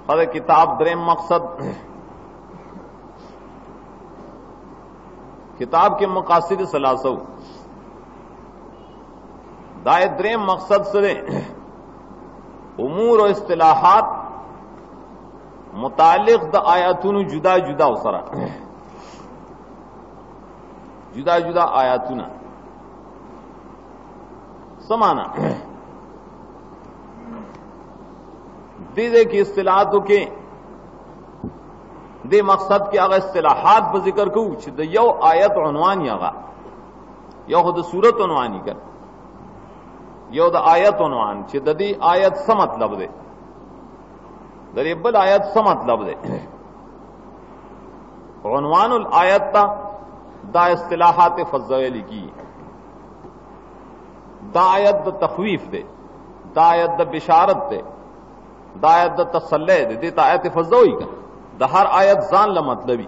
और किताब द्रेम मकसद किताब के मकासिद सलासो दाए द्रेम मकसद से उमूर और इस्तिलाहात मुतालिक द आयातुन जुदा जुदा उसरा जुदा जुदा आयातुना समाना दीजे की इस्तिलाहातों के दे मकसद के अगर इस्तिलाहात पर जिक्र कूछ द यो आयत उन्वानी अगा यो खुद सूरत उन्वानी कर यो द आयत उन्वान ददी आयत सा मतलब दे दरेबल आयत सा मतलब दे उन्वानुल आयत ता दा इस्तिलाहात फज़्ज़ाइली की दा आयत द तखवीफ दे दा आयत द बिशारत दे दा आयत द तसल्ले दे देता आयत फज़्ज़ाई का द हर आयत जान ला मतलबी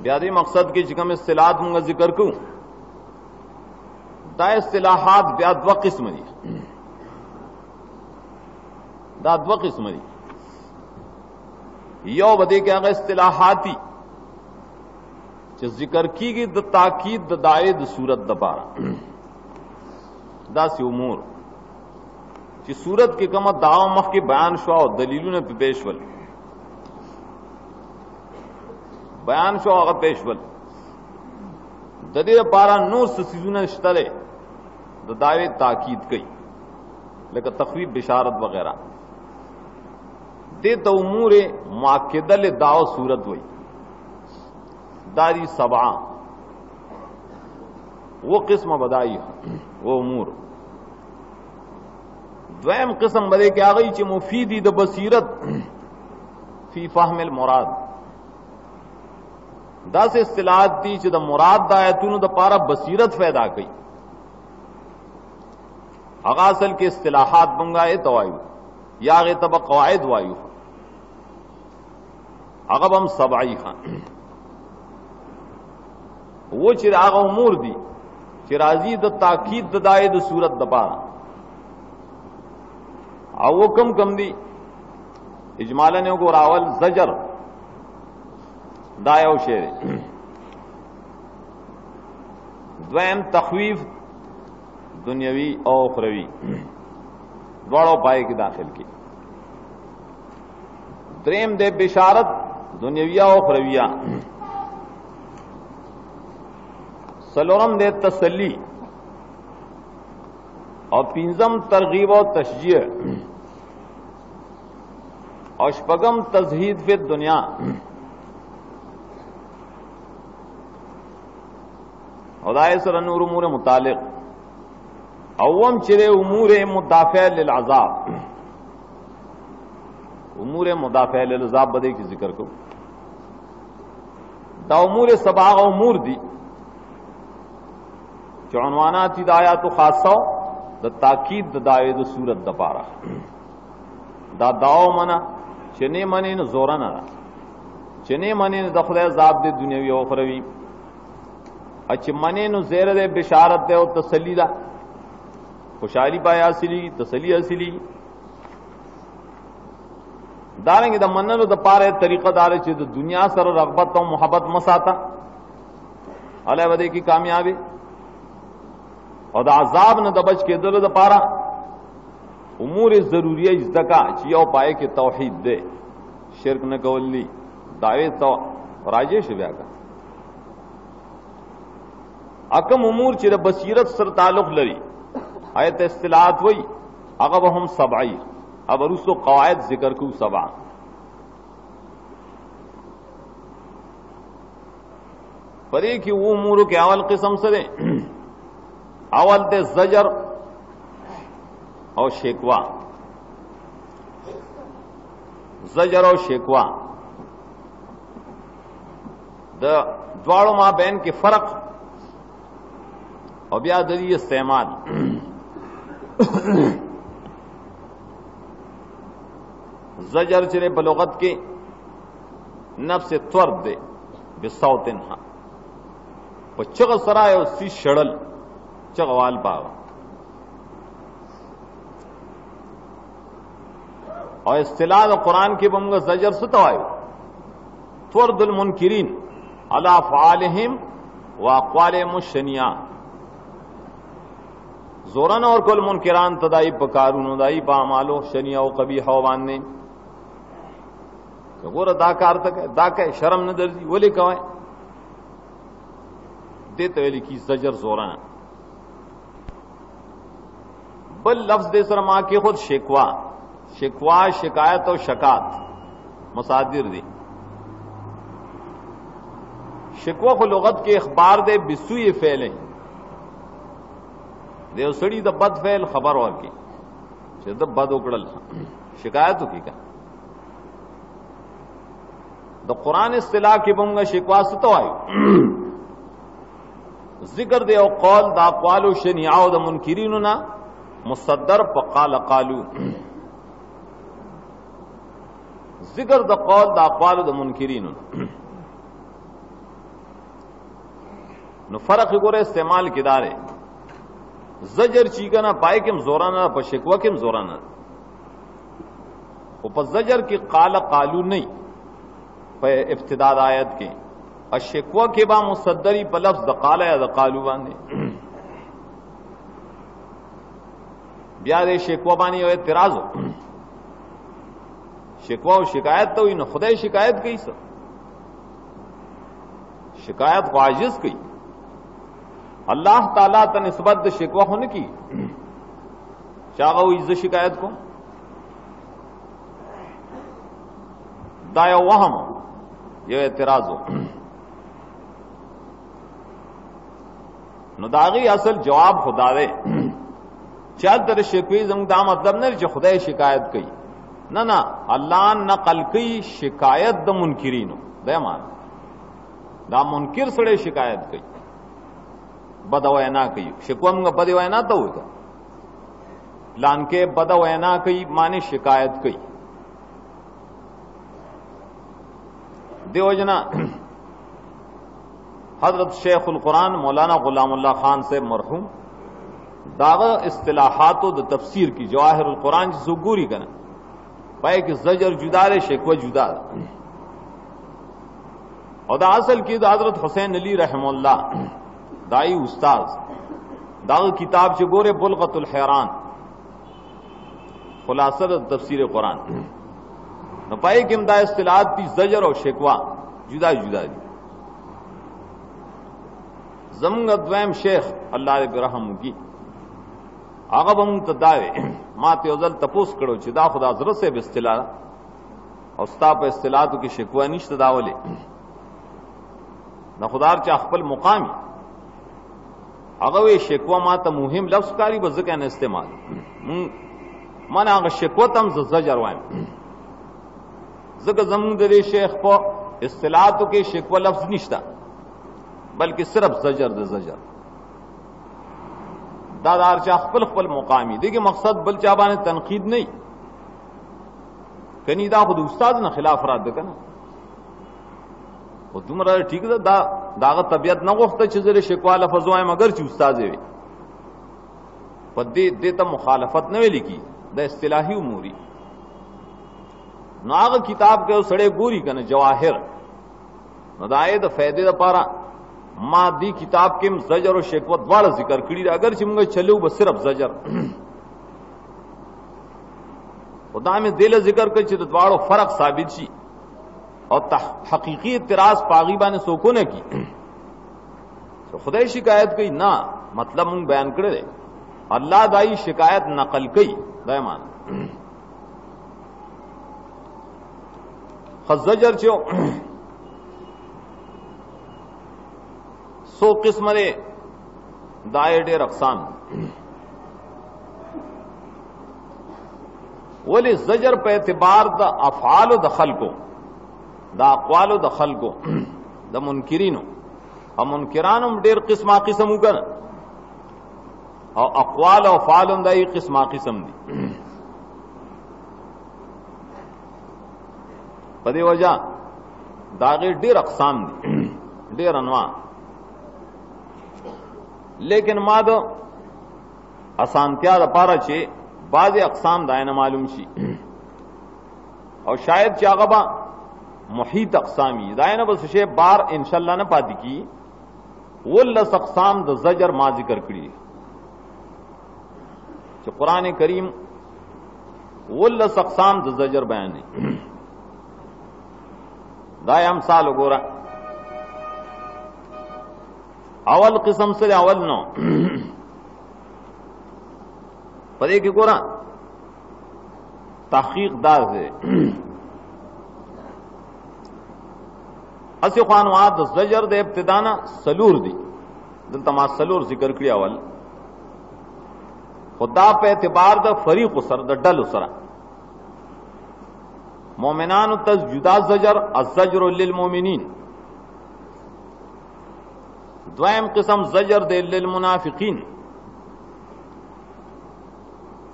ब्यादी मकसद की जिकम इस्तिलाहात मुंगा जिक्र कूं दा इस्तिलाहात ब्याद व किस्म दी दाद व किस्म दी यो बदे के अगर इस्तिलाहाती जिक्र की गई द ताकीद द दाए द सूरत द पारा दा सी उमूर कि सूरत के कम दावा मख के बयान शुआ और दलीलों ने पेशवल बयान शुआ अगर पेशवल ददीर पारा नूर सीजू ने इश्तरे द दावे ताकीद कई लेकिन तखवीफ बिशारत वगैरह दे तो उमूर माकिदल दाव सूरत हुई दारी सबा वो किस्म बदाई वो उमूर द्वैम किस्म बदे क्या गई चे मुफीदी द बसीरत फी फाहमिल मुराद दस इस्तिलाहात दी चे द मुराद दायतून द पारा बसीरत पैदा कई अगासल के इस्तिलाहात बंगाए तवायु या गे तब कवायद वायु अगब हम सबाई खान वो चिराग उमूर दी चिराजी द ताकीद द दाए द सूरत द पारा वो कम दी इजमालन को रावल जजर दायो शेर द्वैम तखवीफ दुनियावी और उखरवी द्वाड़ो पाए की दाखिल की द्रेम दे बिशारत दुनियाविया और उखरविया सलोरम दे तसल्ली और पिंजम तरगीब और तशजीह और शपगम तजहीद फिर दुनिया खुदाए सर नूर उमूर मुतालिक अव्वम चिरे उमूर मुदाफ़ा लिल अज़ाब उमूर मुदाफ़ा लिल अज़ाब बदे की जिक्र को दा उमूर सबाग उमूर दी चौनवाना थी दाया तो खासा द ताकीद द दावे द सूरत द पारा दा दाओ मना चने मने न जोरा ना चने मने न दखल अज़ाब दे दुनियावी उखरवी अच्छे मने न ज़ेर दे बिशारत दे और तसल्ली दा खुशहाली पाए हासिली तसली हासिली दारेंगे द मनल द पारे तरीका दारे चे दुनिया सर रगबत और मोहब्बत मसाता अले वदे की कामयाबी और द अजाब न दबच के दल द पारा उमूर जरूरी इज्दका चियो पाए के तौहीद दे शिरक न कवली दावे तो राजेश व्या का अकम उमूर चिर बसीरत सर ताल्लुक लरी आयत इस्तिलाहात वही अगब हम सबाई अब रुसो कवायद जिक्र कू सबा परे की वो उमूर के अवल किस्म से अवल दे जजर और शेकवा जजर और शेकवा द्वाड़ों मां बैन के फर्क और ब्या दरी इस्तेमाल जजर चले बलोगत के नफ्स त्वर्ब दे बिसौतिन हा वो चग सराय उसी शड़ल चगवाल पावा और इस्तिलाह कुरान की बमगा जजर सुतवायो तुरदुल मुनकिरीन अला फ़ालिहिम व अक़वालिहिम शनिया जोरन और कुल मुनकिरान तदाई पकारून दाई पामालो शनिया व कभी हवान ने गोर दाकार तक दाके शर्म न दर्जी बोले कवाए देते वेली की जजर जोराना बल लफ्ज दे सर मां के खुद शिकवा शिकवा शिकायत और शकात मुसादिर दी शिकवा को लुगत के अखबार दे बिसुई फैले देव सड़ी द बद फैल खबर और की द बद उकड़ल शिकायत की का द कुरान इस्तिलाह की बंगा शिकवा तो आयु जिक्र दे कौल दा अक़वालु शनियाओ द मुनकिरीन ना मुसद्दर फ़क़ाल क़ालू जिक्र द कौल दा अक़वालु द मुनकिरीन न फर्क गोरे इस्तेमाल किदारे जजर चीकना पाए किम जोराना पर शिकवा किम जोराना ऊपर जजर की काला कालू नहीं पे इब्तिदाद आयत के और शिकवा के बा मुसद्दरी पर लफ्ज़ दकाला या दकालू बांधे ब्यादे शिकवा बानी हो एतराज हो शिकवा और शिकायत तो इन खुदा शिकायत कही सब शिकायत को आजिज कही अल्लाह ताला तनिस्बत शिकवा होने की चागा इज्जत शिकायत को दाया वहम यह एतराज हो नुदागी असल जवाब खुदा दे चादर शिकवी जमदा मतलब न जो खुदा शिकायत कही ना ना अल्लाह नकल कई शिकायत द मुनकिरीन दया मान दा मुनकिर सड़े शिकायत कई बदवैना कई शिकवम बदवैना तो होगा लान के बदवैना कई माने शिकायत कई देवजना हजरत शेखुल कुरान मौलाना गुलामुल्लाह खान से मरहूम दागा इस्तिलाहात द तफसीर की जवाहिरुल कुरान जिसो गोरी करना पाए कि जजर जुदारे शिकवा जुदा और दा असल की हजरत हुसैन अली रहमुल्लाह दाई उस्ताद दाग किताब से गोरे बुलगतुल हैरान खुलासर तफसीर कुरान न पाए कि इमदा इस्तिलाहात थी जजर और शिकवा जुदा जुदा दी जमंग द्वैम शेख अल्लाह रहम की आगा बम तदावे माते ओजल तपोस करो चिदा खुदा जरूरत से इस्तिला और उस्ता पर इस्तिलात की शिकवा निश्त दावले न खुदार चा अखपल मुकामी अगवे शिकवा माता मुहिम लफ्ज कारी बजक न इस्तेमाल माना अगर शिकवा तम जजरवाएं जग जमंग दे शेख को इस्तिलात के शिकवा लफ्ज निश्ता बल्कि सिर्फ जजर दे जजर दादार चा खपल खपल मुकामी देखिए मकसद बल चाबा ने तनकीद नहीं कनी दा खुद उस्ताद न खिलाफ रात देना वो तुमरा ठीक है दागा तबियत न गोफ्ता चीजें शिकवा लफजवाए मगर ची उस्ताद पदे देता मुखालफत न वेली की द इस्तिलाही उमूरी नाग किताब के सड़े गोरी कने जवाहिर नदाए द फैदे द पारा मादी किताब के जजर और शिकवत वाला जिक्र कड़ी अगर चिमंगे चलो बस सिर्फ जजर खुदा में दिल जिक्र कर चित वाड़ो फर्क साबित शी और हकीकी इतराज पागीबा ने सोको ने की तो खुदा शिकायत कई ना मतलब मुंग बयान करे दे अल्लाह दाई शिकायत नकल कई दयमान खजजर चो सो किस्म रे दाए डेर अकसाम वली जजर पे एतबार द अफाल दखल को द अक़वाल दखल को द मुनकिरीनो और मुनकिरान डेर किस्मा किस्म कर और अक़वाल और अफाल दाई किस्मा किस्म दी पदे वजह दागे डेर अकसाम दी डेर अनवा लेकिन माद आसानत्या पारा चे बाज अकसाम दायना मालूम शी और शायद चागबा मुहीत अक़सामी दायना बस शे बार इंशाल्लाह न पाती की वो लस अक़साम द ज़जर मा जिक्र करी जो कुरान करीम वो लस अक़साम द ज़जर बयान है दाया मिसाल गोरा अवल किस्म से अवल नो पदे की गोरा तहकीकदार से असी खानवाद ज़जर दे इब्तिदाना सलूर दी दिल तमा सलूर जिक्र किया अवल खुदा पे एतबार द फरीक सर द डल उसरा मोमिनान तज जुदा ज़जर अज़्ज़जर लिल मोमिनीन द्वयम किस्म ज़जर दे लिल मुनाफिकीन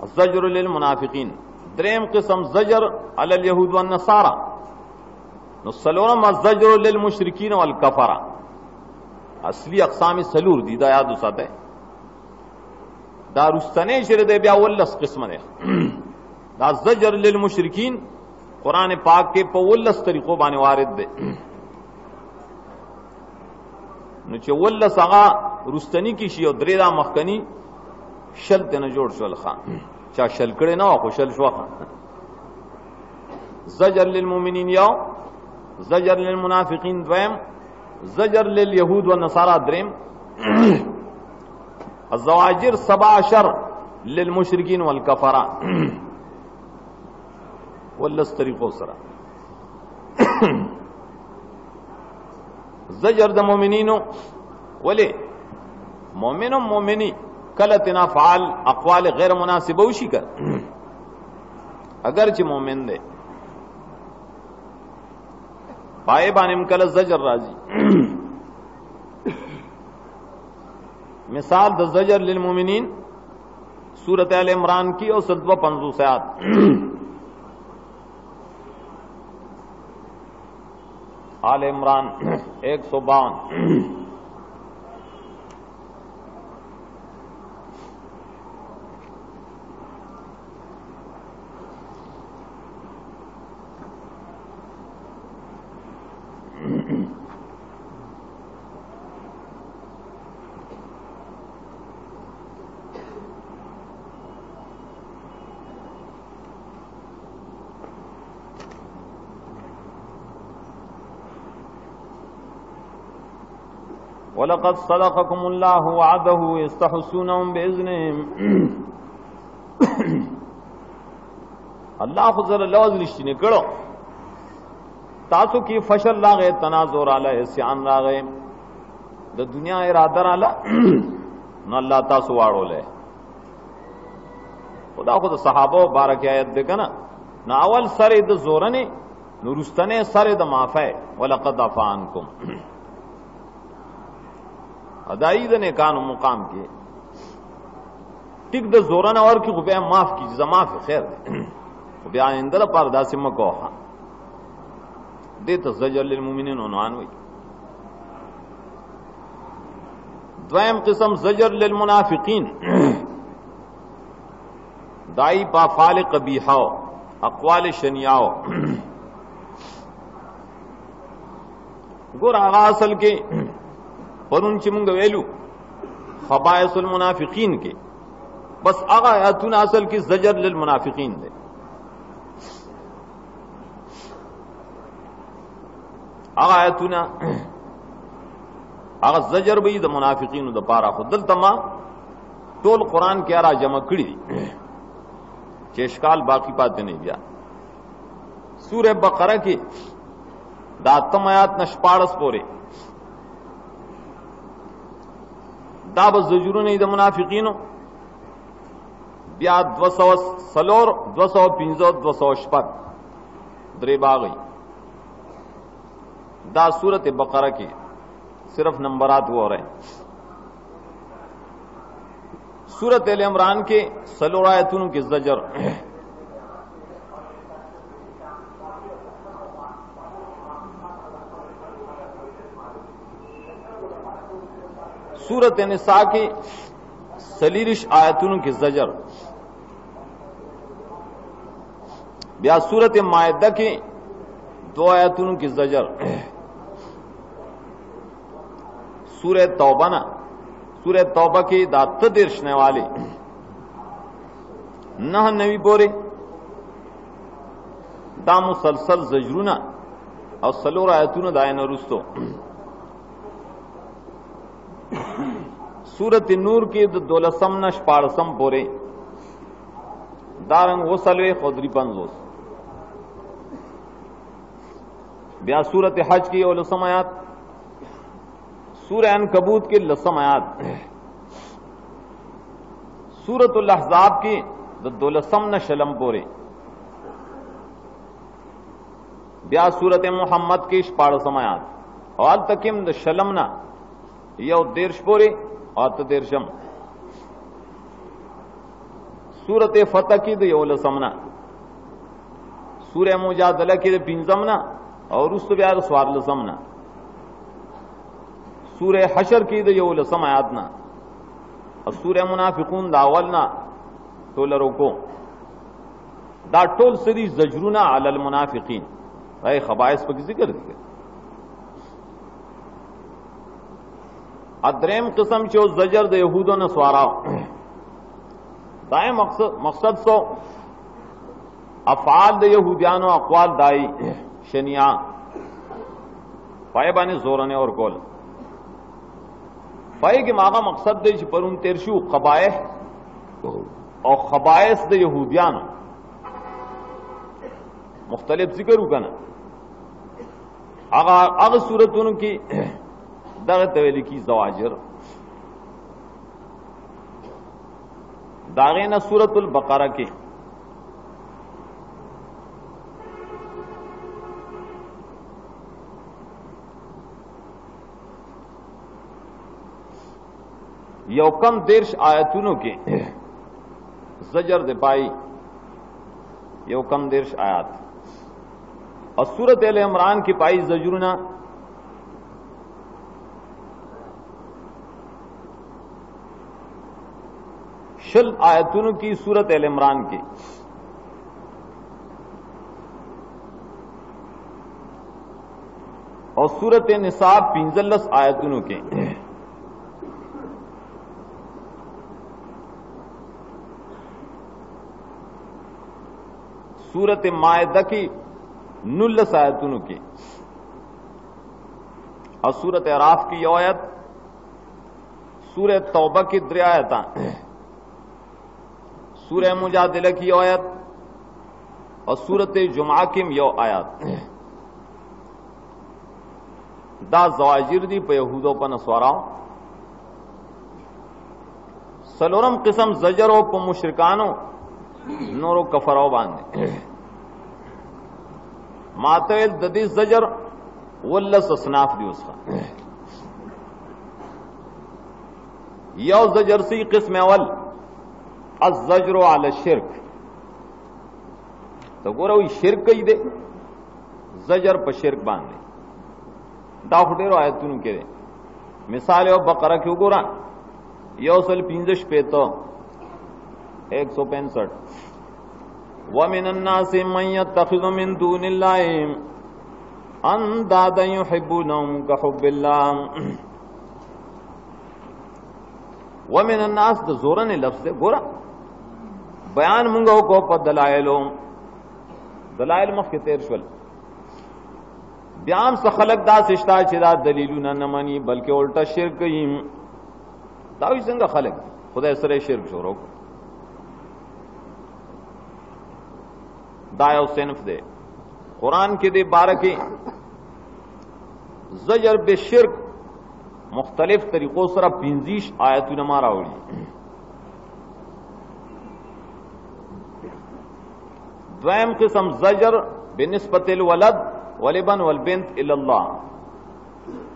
ज़जर लिल मुनाफिकीन द्रेम किस्म ज़जर अलल यहूद व नसारा न सलोरम ज़जर लिल मुशरिकीन वल कफरा असली अक़सामी सलूर दीदा याद उसाते दारुस्तने शर दे ब्या वल्लस किस्म दे दा ज़जर लिल मुशरिकीन कुरान पाक के पवल्लस तरीकों बाने वारिद दे नुचे वल्लस आगा रुस्तनी की शी और द्रेदा मखकनी शल तेन जोड़ शल खान चा शलकड़े ना हो शल शवा खान ज़जर लिल मुमिनीन याओ ज़जर लिल मुनाफिकीन द्वयम ज़जर लिल यहूद व नसारा द्रेम ज़वाजिर सबाशर लिल मुशरिकीन वल कफरा वल्लस तरीकों सरा ज़जर द मोमिनीनो वले मोमिनो मोमिनी कलतना फ़ाल अक़वाल गैर मुनासिब उशी कर अगरचे मोमिन दे पाए बानिम कल ज़जर राजी मिसाल द ज़जर लिल मोमिनीन सूरत आल इमरान की और 150 आयत आल इमरान 152 वलक़द सदक़कुमुल्लाहु वअदहु यस्तहस्सूनहुम बिइज़्निहिम अल्लाह खुज़र लौज़ लिश्तिने कड़ो तासु की फशल लागे तनाज़ुर आला इस्यान लागे द दुनिया इरादा आला न अल्लाह तासु वाड़ो ले खुदा खुद सहाबो बारक आयत देखना न अवल सरे द जोरने नुरुस्तने सरे द माफ़े वलक़द अफ़ा अन्कुम अदाई दने कान मुकाम के टिक द जोरन और की खुबे माफ की जमाफ खैर खुबे इंदर पर दासिम को दे ज़जर लिल मुमिनीन उन्वान हुई द्वयम किस्म ज़जर लिल मुनाफिकीन दाई पाफाल कबीहाओ अक़वाल शनियाओ गोर आगा असल के परुन चिमुंग वेलू खबायसुल मुनाफिकीन के बस आगा आयतुन असल की ज़जर लिल मुनाफिकीन दे आगा आयतुना आगा ज़जर भी द मुनाफिकीन द पारा खुदल तमा टोल कुरान के आरा जमा कड़ी चेशकाल बाकी पाते नहीं गया सूरह बकरा की दातम आयात नशपाड़स पोरे दाब ज़जरू नहीं द मुनाफिकीनो ब्या 200 सलोर 250 200 द्रे बागई दा सूरत बकरा की सिर्फ नंबरात वो रहे सूरत आल इमरान के सलोर आयतुन के ज़जर सूरत निसा के सलीरिश आयतुन के ज़जर بیا सूरत माइदा की 2 आयतों की जजर, सूरह तौबा ना, सूरह तौबा की दात दिर्शने वाली 9 पोरे दा मुसलसल जजरूना और सलोर आयतून दायन रुस्तो। सूरत नूर की 12 न 14 पोरे दारंग वो सलवे खुदरी 50। ब्या सूरत हज की 10 आयात, सूरह अनकबूत की 10 आयात, सूरतुल अहज़ाब की 12 न शलम पोरे, ब्या सूरत मोहम्मद की 14 आयात और तकिम द शलमना यौ देर्श पोरे और तदेरशम, सूरत फतह की 2 समना, सूरह मुजादला की 5 और उस ब्यार स्वार समना, सूरह हशर की 2 आयातना और सूरह मुनाफिकून दावलना टोलरों को दा टोल सरी जजरूना अलल मुनाफिकीन भाई खबाइस पर जिक्र दिया। अद्रेम किस्म चो जजर द यहूदो न स्वारा दाए मकसद सो अफाल द यहूदियानो अकवाल दाई शनिया पाएबाने जोरने और कोल पाए के मागा मकसद दे पर उन तेरशु कबाए और खबाइस द यहूदियानो मुख्तलिफ जिक्र उकना अग सूरतों की दग तवेली की जवाजिर दागे न सूरतुल बकरा की यौकम देश आयतुनों के जजर दिपाई यौकम देश आयात और सूरत अल इमरान की पाई जजरुना शल आयतुन की सूरत अल इमरान की और सूरत निसाब 15 आयतुन के सूरत मायदा की 19 आयतुन की और सूरत अराफ की आयत, सूरह तौबा की 3 आयत, सूरह मुजादिला की आयत और सूरत जुमा की 1 आयत दा जवाजिर दी पे यहूदों पर नस्वाराओं सलोरम किस्म जजरो प मुशरिकानो नोरो कफराओ बांधे मातल ददी जजर वल्लस असनाफ दी उसका यौ जजर सी किस्म अवल अजरो आल शिरक तो गोरा वही शिरक ही दे जजर पर शिरक बांधे दाखुटेरो आयतुन के दे मिसाल हो बकरा क्यों गोरा यौ सल 15 पे तो 165 वमिन अन्नासि मन यत्तखिज़ु मिन दूनिल्लाहि अंदादन युहिब्बूनहुम कहुब्बिल्लाह। वमिन अन्नास तो जोरन लफ्ज़ गोरा बयान मुंगो को पर दलाइल मख के तेरशवल ब्याम से खलक दा सिश्ता चिदा दलीलू न मनी बल्कि उल्टा शिरक ही दावी संग खलक खुदा सरे शिरक छोरो दायो सिनफ दे कुरान के दे 12 की जजर बे शिरक मुख्तलिफ तरीकों से 25 आयतुन मारा उड़ी द्वैम किस्म जजर बिनिस्बतिल वलद वलिबन वलबिंत इल्लल्लाह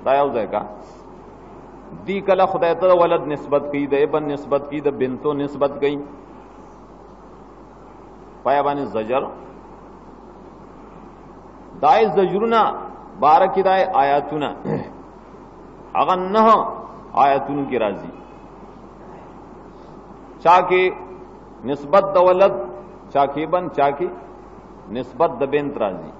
दायो जाएगा दी कला खुदा तो वलद निस्बत की दे बन निस्बत की द बिंतो निस्बत गई पायाबानी जजर दाए जजरुना 12 की दाए आयातुना अगर 9 आयतुन की राजी चाके निस्बत दवलत चाके बन चाके نسبت د بنت راځي.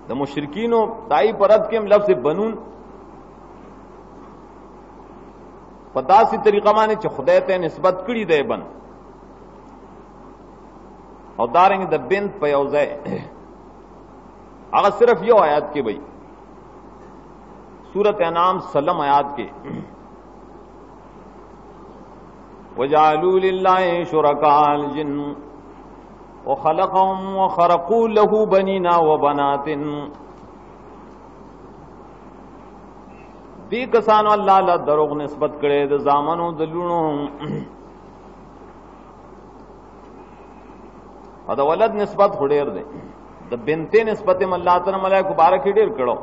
د مشرکینو دای پرد کې لفظ بنون پتا سی طریقه باندې چې خدای ته نسبت کړي دی بن او دارنګ د بنت په یو ځای هغه صرف یو آیات کې وای سورۃ انعام سلم آیات کې وجعلوا لله شرکاء الجن وخلقهم وخرقوا له بنین وبنات. دی کسانو الله له دروغ نسبت کړي د زامنو د لونو او د ولد نسبت خډیر دی د بنته نسبت الله تعالی ملائکه مبارک ډیر کړو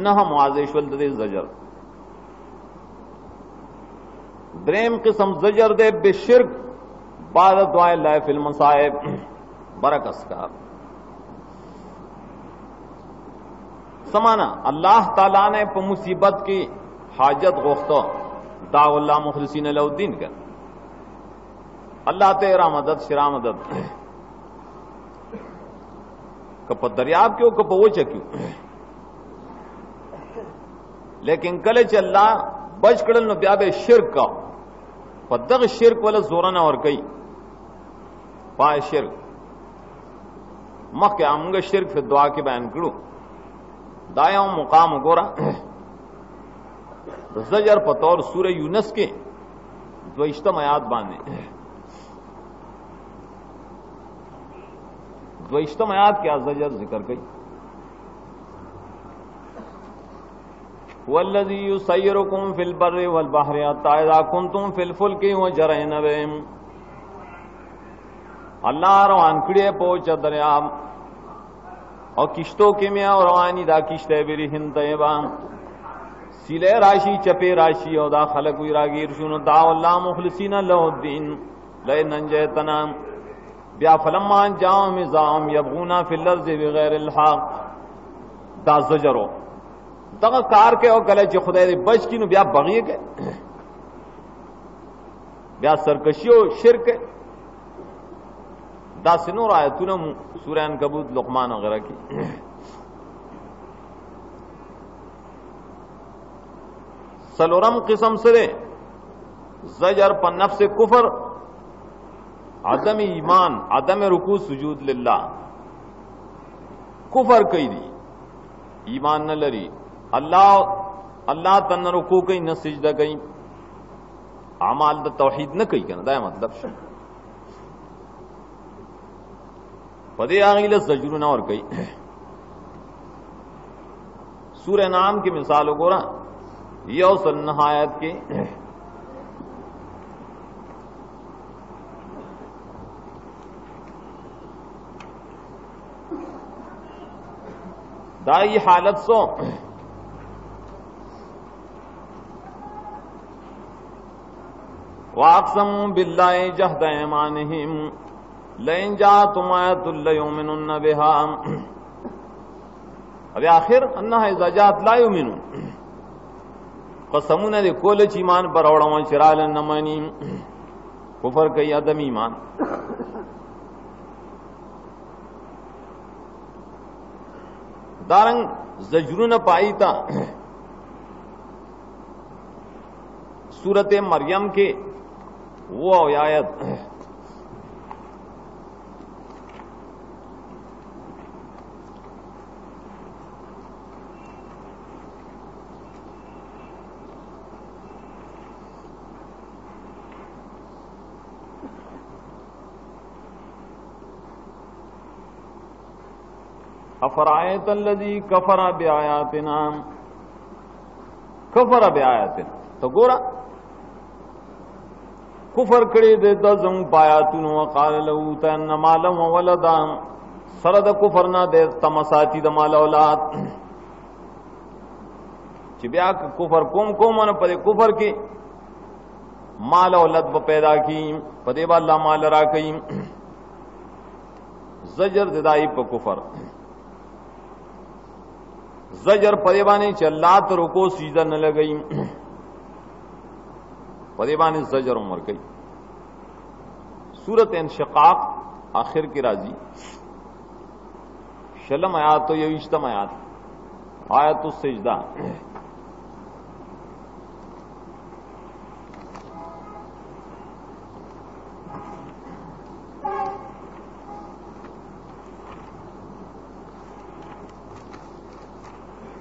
نه معاذ شول د زجر. دریم قسم زجر دے بشرک بعد دعاء اللہ فی المصائب برکس کا سمانا اللہ تعالیٰ نے پا مصیبت کی حاجت غوختو دعو اللہ مخلصین له الدین کر اللہ تیرا مدد شرا مدد کپا دریاب کیوں کپا وچا کیوں لیکن کله چې الله بچ کړل نو بیا به شرک کا په دغه شرک ولا زورانه اور کوي پای شرک مخکې موږ شرک په دعا کې بیان کړو دا یو مقام وګوره زجر په تور سوره یونس کې 22 آیات باندې 22 آیات کې زجر ذکر کړي والذی یسیرکم فی البر والبحر حتی اذا کنتم فی الفلک وجرین بهم. اللہ روان کړي پوچ دریاب او کشتوں کې میا رواني دا کشته بیری هند ایبا سیله راشی چپے راشی او دا خلق وی راگیر شنو دا الله مخلصین له الدین لئن انجیتنا بیا فلما جاءهم زام یبغون فی الارض بغیر الحق. دا زجرو دغه کار کې او کله چې خدای دې بچ کینو بیا بغیه کې بیا سرکشی او شرک دا سنور آیتونه سورہ عنکبوت لقمان وغیرہ کې سلورم قسم سره زجر پر نفس کفر عدم ایمان عدم رکوع سجود للہ کفر کوي دی ایمان نه لري اللہ تن رکوع کوي نه سجده کوي اعمال د توحید نه کوي کنه دا مطلب شو پدې هغه له زجرونه اور کوي. سورہ نام کی مثال وګورئ یو سن نهایت کې دائی حالت سو واقسموا باللہ جہد ایمانہم لئن جاءتم آیۃ لیؤمنن بها. اب آخر انہا اذا جاءت لا یؤمنون قسمون دے کول چ ایمان پر اوڑا چرال نمانی کفر کئی عدم ایمان. دارنگ زجرون پائی تا سورت مریم کے وہ آیت افرائیت الذی کفر بآیاتنا کفر بآیاتنا تو گورا کفر کړي د زم پایاتونو وقال له تن مال و ولدا سره د کفر نه د تمساتی د مال اولاد چې بیا کفر کوم نه پر کفر کې مال اولاد به پیدا کی په دې با الله مال را کوي زجر ددای په کفر زجر پریبانی چې الله ته رکو سجده نه لګئی पदेबान ज़जर उमर कई। सूरत इंशिकाक आखिर की राजी शलम आयात तो ये इज्तम आयात आयत सजदा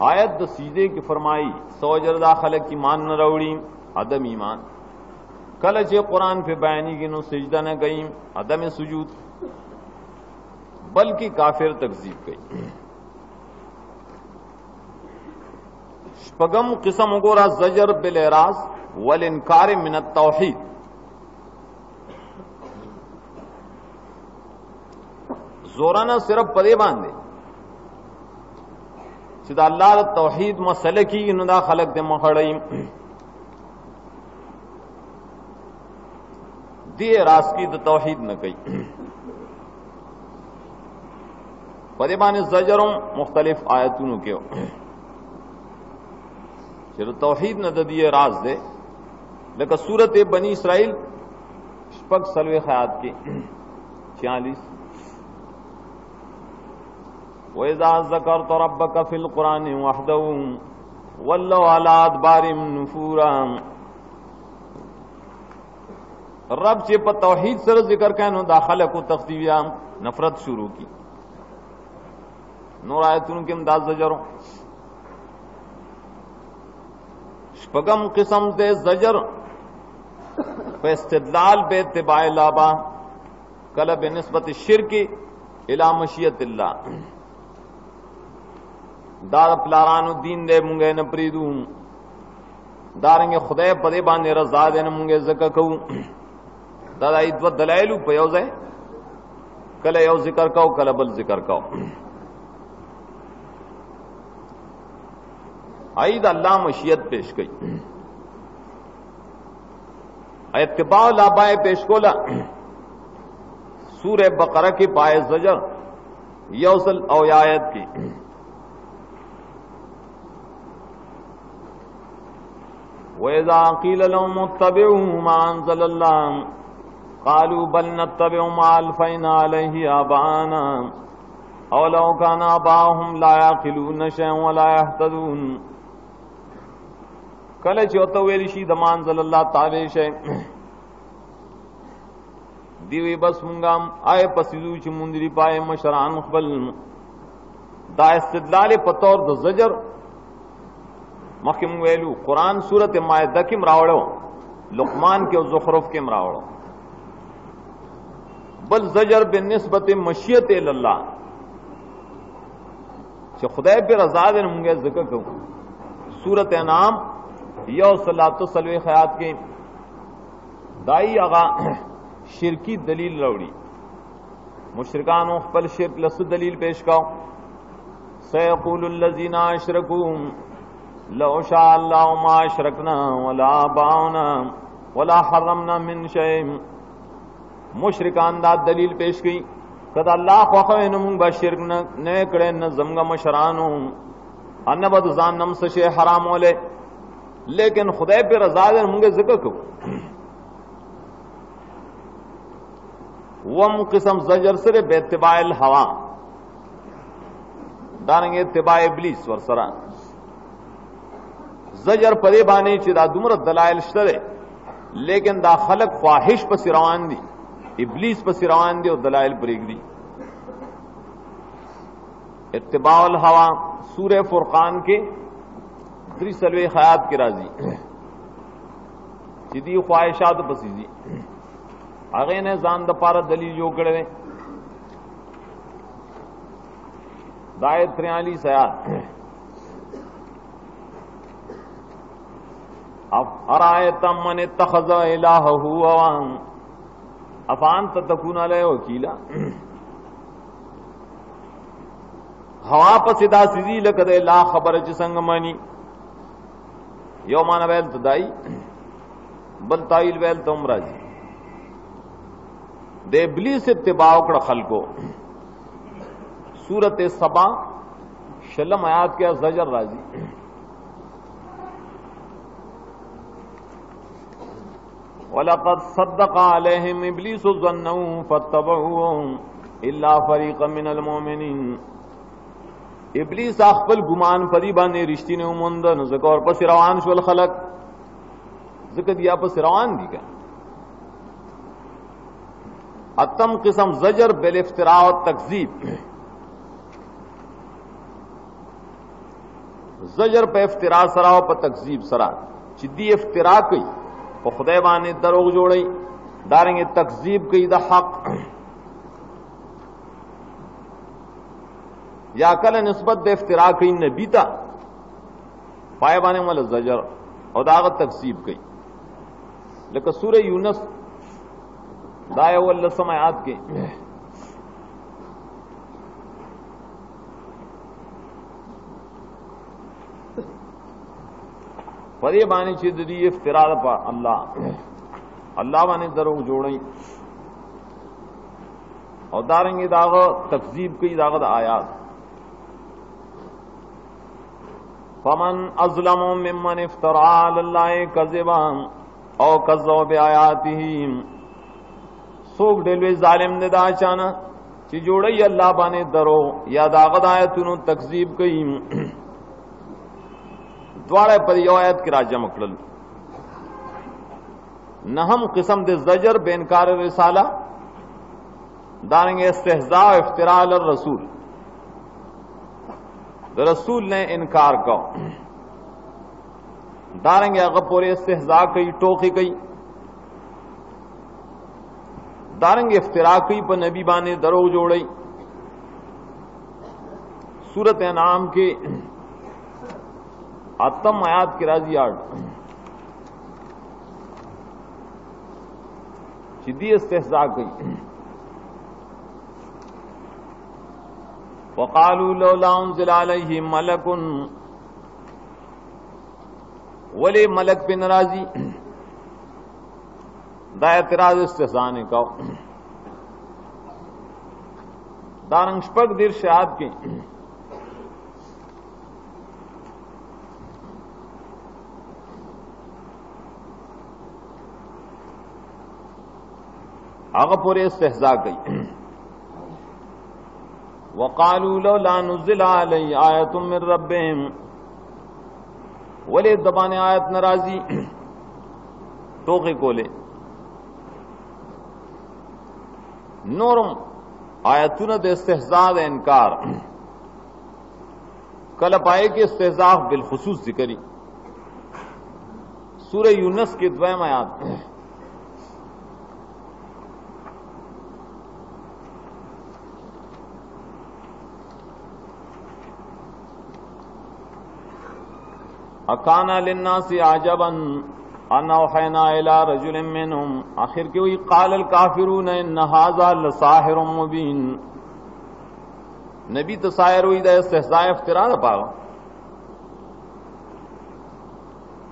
आयत द सीधे की फरमाई सौजरदा खलक की मान न रवड़ी अदम ईमान कल चे कुरान पे बयानी की नो सजदा न गई अदम सुजूद बल्कि काफिर तकजीब गई। शपगम किस्म गोरा जजर बिल एराज वल इनकार मिनत तौहीद जोराना सिर्फ पदे बांधे सिदा अल्लाह तौहीद मसले की इनदा खलक दे मखड़ई दिए रास की द तौहीद न कई पदेबान ज़जरों मुख्तलिफ आयतों के चलो तौहीद न दिए राज दे लेकिन सूरत बनी इसराइल शपक सलवे खयात की 46 वइज़ा ज़करत रब्बक फिल कुरान वहदहु वल्लौ अला अदबारिहिम नुफूरा रब चे पर तौहीद सर जिक्र कहनो दाखिल को तख्तीविया नफरत शुरू की नूर आयतुन के अंदाज ज़जरों शपगम किस्म दे ज़जर पे इस्तिदलाल बे इत्तिबाए लाबा कल बिनिस्बत शिर्क इला मशियतिल्लाह दार प्लारानु दीन दे मुंगे न प्रीदू दारेंगे खुदे पदे बांधे रजा दे न मुंगे ज़का कहूं दादा इद्व दलाइलू पयोज़े कल यो जिक्र कहो कल बल जिक्र कहो आईद अल्लाह मशियत पेश गई इत्तिबा लाबाए पेश कोला सूरह बकरा की पाए ज़जर यौसल औयायत की वइज़ा क़ील लहुम इत्तबिऊ मा अंज़लल्लाह क़ालू बल नत्तबिऊ मा अलफ़ैना अलैहि आबाना अव लौ काना आबाहुम ला यअक़िलून शैअन व ला यहतदून कल चौथा वेली शी दमान ज़ल्लल्लाह ताबे शे दीवी बस मुंगाम आए पसिदू च मुंदरी पाए मशरान खबल दा इस्तिदलाल पतौर द ज़जर मखिम वेलू कुरान सूरत मायदा किम रावड़ो लुकमान के ज़ुखरुफ किम रावड़ो बल ज़जर बिनिस्बत मशियत अल्लाह च खुदा पे रज़ा दे मुंगे ज़िक्र कहूं सूरत नाम यो सलातो सलवे खयात के दाई आगा शिरकी दलील लौड़ी मुशरिकान खपल शिरक लस दलील पेश काओ सयक़ूलुल लज़ीना अशरकू लौ शा अल्लाहु मा अशरकना वला आबाउना वला हर्रमना मिन शै मुशरिकान दा दलील पेश की कद अल्लाह ख्वाखे न बा शिरक न करे न जमगा मशरानो अन बद जान नम से हराम होले लेकिन खुदा पे रजा दे मुंगे जिक्र को वम किस्म ज़जर सिर बेतिबाइल हवा दारेंगे इत्तिबाए इब्लीस वरसरा ज़जर पदे बाने चिदा दुमर दलाइल शरे लेकिन दा खलक ख्वाहिश पर सिरवान दी इब्लीस पर सिरवान दी और दलाइल पर एक दी इत्तिबाउल हवा सूरह फुरकान के सलवे खयात के राजी सीधी ख्वाहिशात पसीदी आगे ने जान दपारा दलील जो करे दाए 43 आयात अरायत मन इत्तखज़ इलाहहु हवाहु अफअंत तकून अलैहि वकीला हवा पर सिदा सीधी लकदे ला खबर च संगमनी यौमान वैल तदाई बल ताइल वैल तमराजी दे इब्लीस इत्तिबाउ कड़ खलको सूरत सबा शलम आयात के ज़जर राजी वलक़द सद्दक़ अलैहिम इब्लीसु ज़न्नहु फत्तबऊहु इल्ला फ़रीक़म मिनल मोमिनीन। इब्लीस खपल गुमान परी बाने रिश्ती ने उमंद न ज़का और पस रवान शुल खलक ज़िक्र दिया पस रवान दी का अतम किस्म ज़जर बिल इफ्तिरा और तकज़ीब। ज़जर पे इफ्तिरा सरा और पे तकज़ीब सरा चिद्दी इफ्तिरा कई और खुदा बाने दरोग जोड़ई दारेंगे तकज़ीब कई दा हक या कल निस्बत दे इफ्तिरा कई नबीता पाए बाने वाला ज़जर और दागत तकज़ीब कई। लेकिन सूरह यूनुस दाया वल्ल समायात के परे बाने चिदरी इफ्तिरा पा अल्लाह बाने दरोग जोड़ई और दारेंगे दाग तकज़ीब कई दागत आयात। फमन अज़लमु मिम्मन इफ्तरा अलल्लाहि कज़िबन औ कज़्ज़ब बिआयातिही। सोक डेलवे जालिम ने दा चाना ची जोड़ई अल्लाह बाने दरो या दागत आयतुनु तकज़ीब कई द्वारे पर यो आयत की राजा मकड़ल नहम किस्म दे ज़जर बेनकार रिसाला दारेंगे इस्तिहज़ा इफ्तिरा अल रसूल रसूल ने इनकार का दारेंगे अगर पूरे इस्तिहज़ा कई टोकी कई दारेंगे इफ्तिरा कई पर नबी बाने दरो जोड़ई। सूरत अनाम के आतम आयात की राजी आठ सिद्धी इस्तिहज़ा कई वक़ालू लौला उन्ज़िला अलैहि मलकुन वले मलक पे नाराजी दा एतराज इस्तिहज़ा ने का दारंग शपक दिर शाद के आगा पूरे इस्तिहज़ा कई वक़ालू लौला नुज़्ज़िला अलैहि आयतुम मिर रब्बिहिम वले दबाने आयत नाराजी टोके कोले नूरम आयतुन दे इस्तिहज़ा दे इनकार कल पाए कि इस्तिहज़ा बिलखुसूस जिक्री सूरह यूनुस की द्वयम आयत अकाना लिन्नासी आजबन अन औहैना इला रजुलिन मिनहुम आखिर के वही क़ालल काफिरून इन्न हाज़ा लसाहिरुम मुबीन। नबी तो साहिर हुई दा इस्तिहज़ा इफ्तिरा न पागा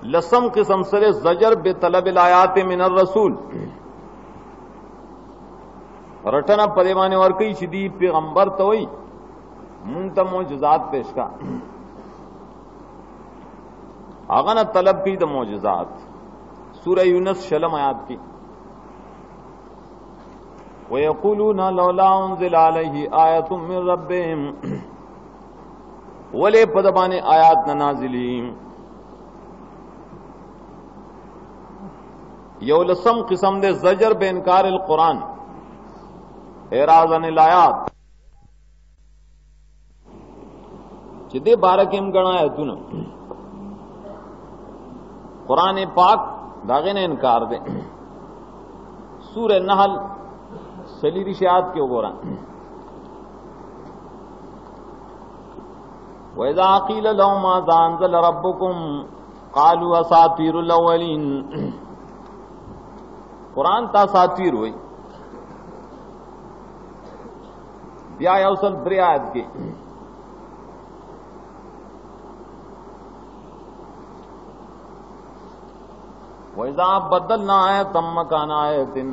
लसम किस्म सरे ज़जर बेतलब आयात मिनर रसूल रटना पदेवाने और कई शिदी पैगंबर तो हुई मुंह तम मोजज़ात पेश का आगन तलब की द मोजज़ात सूरह यूनुस शलम आयात की वयक़ूलूना लौला उन्ज़िला अलैहि आयतुम मिर रब्बिहिम वले पदबाने आयात न नाज़िली यौलसम किस्म दे ज़जर बेनकार अल कुरान एराज़न अल आयात जिदे बारकिम गणा आयतुन कुरान पाक दागे ने इनकार दे सूरह नहल सलीरी शायद के गोरा वइज़ा क़ील लहुम माज़ा अंज़ल रब्बुकुम क़ालू असातीरुल अव्वलीन। कुरान ता सातीर हुई दिया यौसल ब्रियाद के वइज़ा बदलना आयतम मकाना आयतिन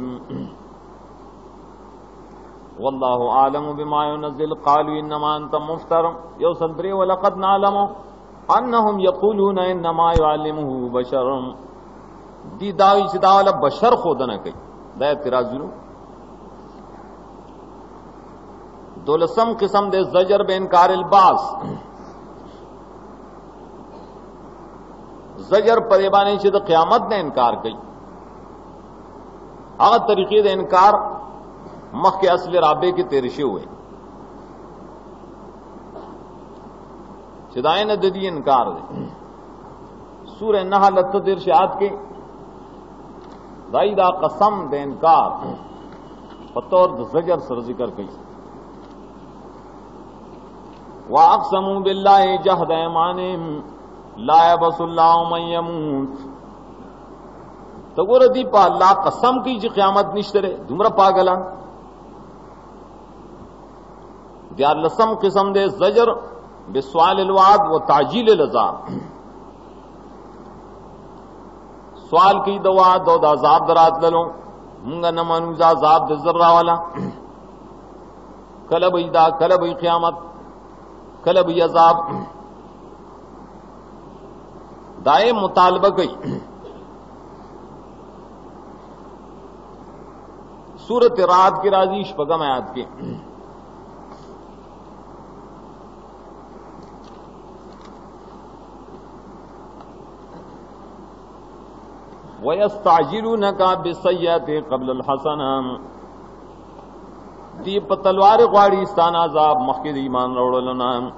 वल्लाहु आलमु बिमा युनज़्ज़िल क़ालू इन्नमा अंत मुफ्तर यौसल ब्रि वलक़द नअलमु अन्नहुम यक़ूलूना इन्नमा युअल्लिमुहु बशरुन دی داوی چې دا ولا بشر خودنه کوي دا اعتراضونه. دولسم قسم دے زجر بے انکار الباس، زجر پر باندې چې د قیامت نه انکار کوي. هغه طریقې د انکار مخکې اصل رابطه کې تیر شي وي چې دا نه د دې انکار دی. سورہ نحل تدیر شاعت کې دا قسم د انکار په طور د زجر سره ذکر کوي. واقسموا بالله جهد ايمانهم لا يبعث الله من يموت. تو ګور دی په الله قسم کوي چې قیامت نشته ره دومره پاگلان. دیار لسم قسم دے زجر بسوال الوعد و تعجیل العذاب، سوال کی د وعد او د عذاب درات للو مونږ نه منو عذاب د ذرا والا، کله به دا کله به قیامت کله به عذاب. دائم مطالبہ کوي. سورۃ رعد کی راضی شپږم آیات کې وَيَسْتَعْجِلُونَكَ بِالسَّيِّئَةِ قَبْلَ الْحَسَنَةِ. دی په تلوار غواړي ستان عذاب مخکې د ایمان راوړل نه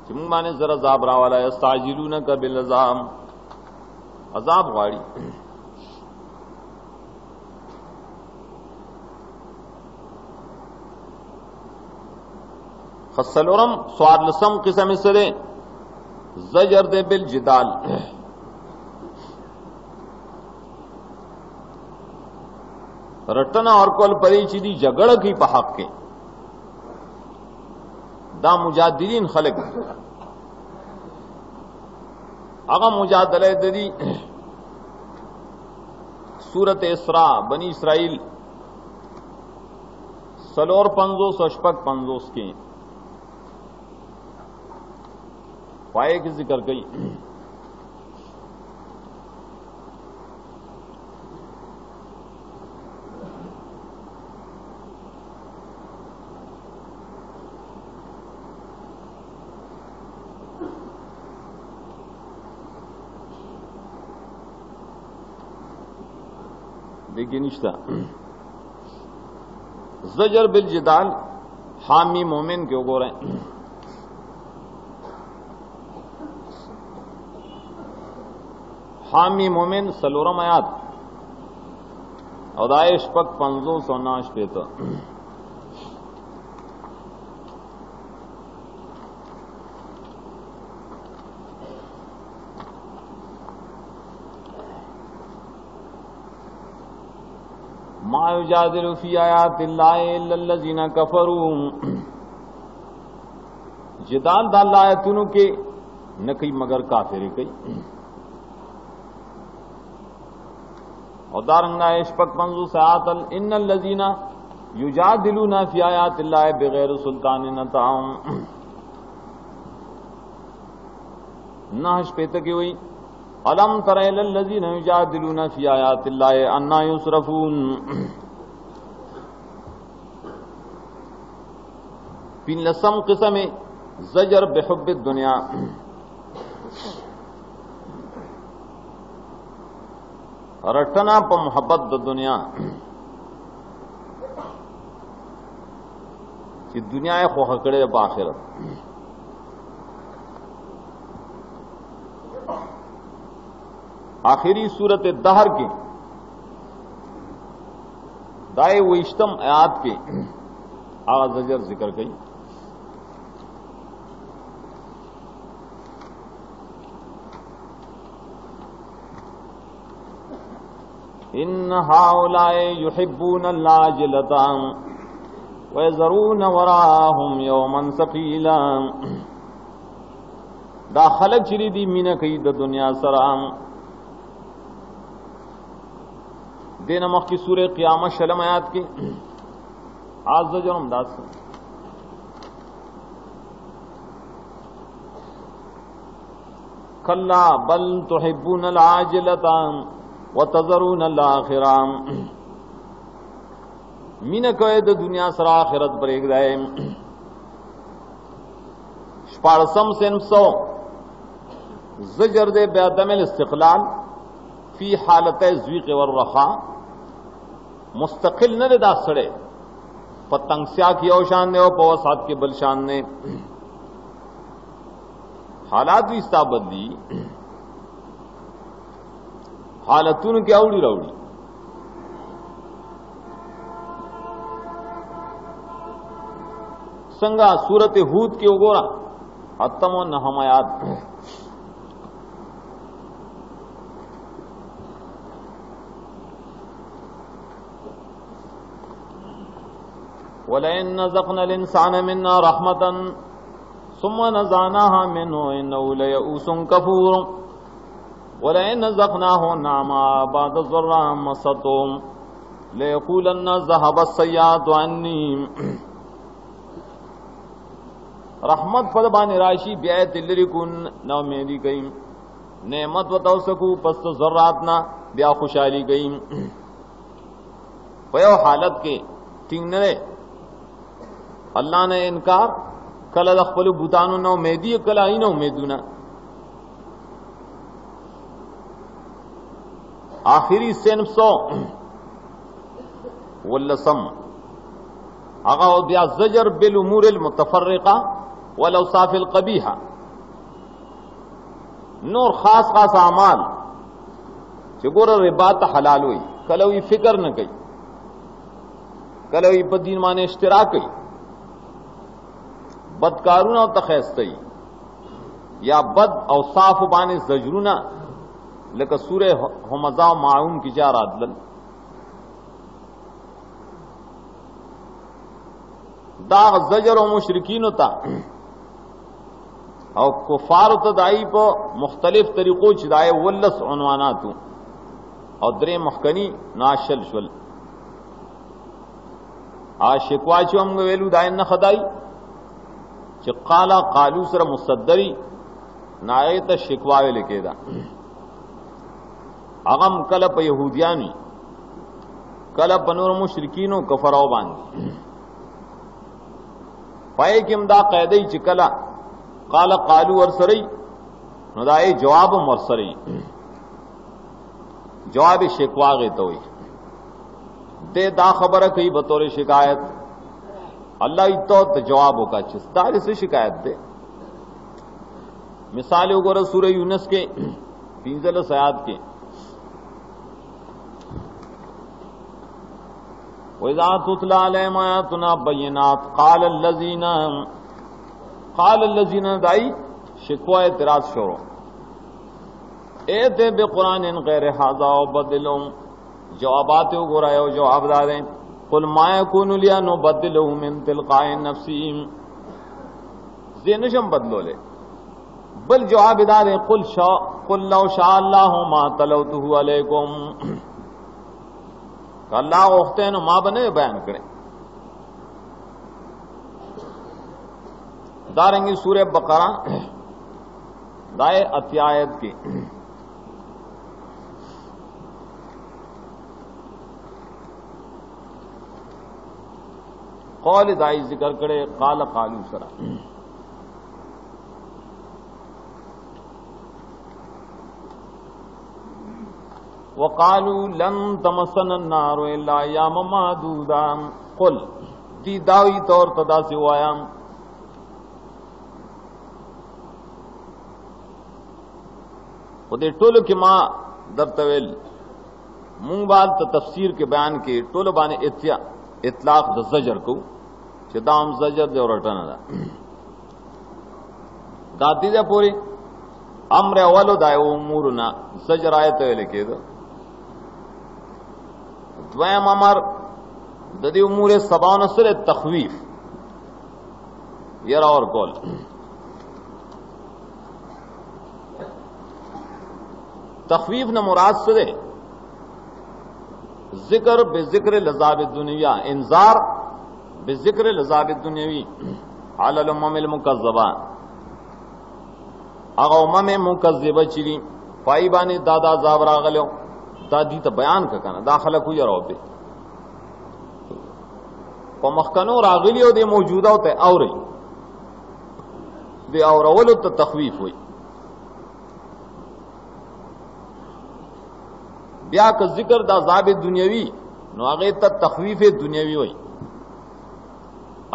چې موږ باندې زره عذاب راواله. یستعجلونک بالعذاب، عذاب غواړي. خصلورم سوار لسم قسم سره زجر دے بالجدال. رټنا اور کول پری چې دی جګړه کی په حق کې دا مجادلین خلق هغه مجادله د دې سورۃ اسراء بنی اسرائیل سلور 550 کې پائے کی ذکر گئی. دیکھیے نشتا زجر بالجدال حامی مومن کے اوگو رہے ہیں. حامی مومن سلورم آیات ادائش پک 509 پیتا. ما یجادل فی آیات اللہ الا الذین کفروا. جدال دا اللہ آیتونو کے نہ کئی مگر کافر کئی. اور دارنگا اشپک 500 آیات ان الذین یجادلون فی آیات اللہ بغیر سلطان اتاہم. نحش پیتا کی ہوئی الم تر الی الذین یجادلون فی آیات اللہ انا یصرفون. پین لسم قسم زجر بحب الدنیا. رٹنا پا محبت د دنیا چې دنیا یې خوښه کړې په آخرت. آخری صورت دہر کی دائے ویشتم آیات کے آغاز زجر ذکر کی. ان هؤلاء يحبون العاجلة ويذرون وراءهم يوما ثقيلا. دا خلق چری دی مینه کوي د دنیا سره. دین مخ کی سورہ قیامت شلم آیات کی آز زجرم داس. कल्ला बल तुहिब्बूनल आजिलता व तज़रूनल आखिरा, मीन कोई द दुनिया सरा आखिरत पर एक दाए। शपारसम सेंसो ज़जर दे बेअदमिल इस्तिक़लाल फी हालत ज़वीक़ व रखा, मुस्तकिल न दा सड़े पतंगस्या की औशान ने और पवसात के बलशान ने हालात भी स्ता बदली, हालतून की अवड़ी रवड़ी। संगा सूरत हूद के उगोरा हत्तम न हमायात, वलइन नज़क़नल इंसान मिन्ना रहमतन सुम्मा नज़अनाहा मिन्हु इन्नहु लयऊसुन कफूर, वलइन नज़क़नाहु नामा बअद ज़र्रा मस्सतहु लयक़ूलन्ना ज़हबत सय्यातु अन्नी। रहमत पद बानी राशि ब्याय तिल्लरिकुन न मेरी गई, नेमत वतौ सकू पस्त ज़र्रातना ब्या खुशाली गई। पयो हालत के टिंगनरे अल्लाह ने इनकार कल अखबल बुतानु न उमेदी कल आई न उमेदुना। आखिरी सेनसो वल्लसम आगा दिया ज़जर बिल उमूर अल मुतफर्रिका वल औसाफ अल क़बीहा, नूर खास खास अमाल चिगोर रिबात हलाल हुई, कल फिक्र न कई, कल बदीन माने इश्तिराक कई, बदकारूना और तखैस्तई या बद औसाफ बाने जजरूना लेकर सूरे हमजा माउन की जा रादलन दाग जजर और मुशरिकीन होता और कुफार तदाई पर मुख्तलिफ तरीकों चिदाए वल्लस उनवानातू और दरे मखकनी नाशल शुल आज शिकवाचो हम वेलू दायन न खदाई काला कालू सर मुसद्दरी नायत शिकवावे लिखेदा अगम कलप यहूदियानी कलप बनूर मुशरिकीनो कफराव बांधी पाए कि इमदा कैदई चिकला काला कालू अरसरई नदाए जवाब मरसरई जवाब शिकवागे तो दे दा खबर कही बतौर शिकायत अल्लाह तो जवाब होगा चिस्तार से शिकायत दे। मिसाल वगैरह सूरह यूनुस के 3 आयत के वइज़ा तुतला अलैहिम आयातुना बय्यिनात क़ाल अल्लज़ीना दाई शिकवा एतराज शुरू एते बिक़ुरानिन गैर हाज़ा व बदलुम जवाबात वगैरह जवाब दारें कुल मा यकूनु लिया नुबद्दिलहु मिन तिलक़ाइ नफ़्सी ज़ेनशम बदलो ले बल जवाब दारें कुल लौ शाअ अल्लाहु मा तलौतुहु अलैकुम, अल्लाह उख्तैन मां बने बयान करें। दारेंगे सूरह बकरा दाए अत्यायत की कौल दाई जिक्र करे काल कालू सरा वकालू लन तमसन नारो इल्ला याम मादूदा कुल दी दावी तौर तदा से वायाम उदे टोल के मां दरतवेल मुंह बाल तफसीर के बयान के टोल बाने इतलाक द जजर को चिदाम जजर दे और रटना दाती दे पूरी अम्र अवलो दाए उमूरना जजर आए तो लिखे दो द्वयम अमर ददी उमूर सबान सर तखवीफ यरा और कौल तखवीफ न मुराद से जिक्र बेजिक्र लजाब दुनिया इंजार बेजिक्र लजाब दुनियावी अलल उम्मिल मुकज़्ज़बा هغه امم مکذبه چری پای باندې دادا عذاب راغلو دادی ته بیان ککنه داخله کو یراو په مخکنو راغلیو د موجوده او ته اوري دی اورولو ته تخویف وي بیا که ذکر د عذاب دنیوي نو هغه ته تخویف دنیوي وي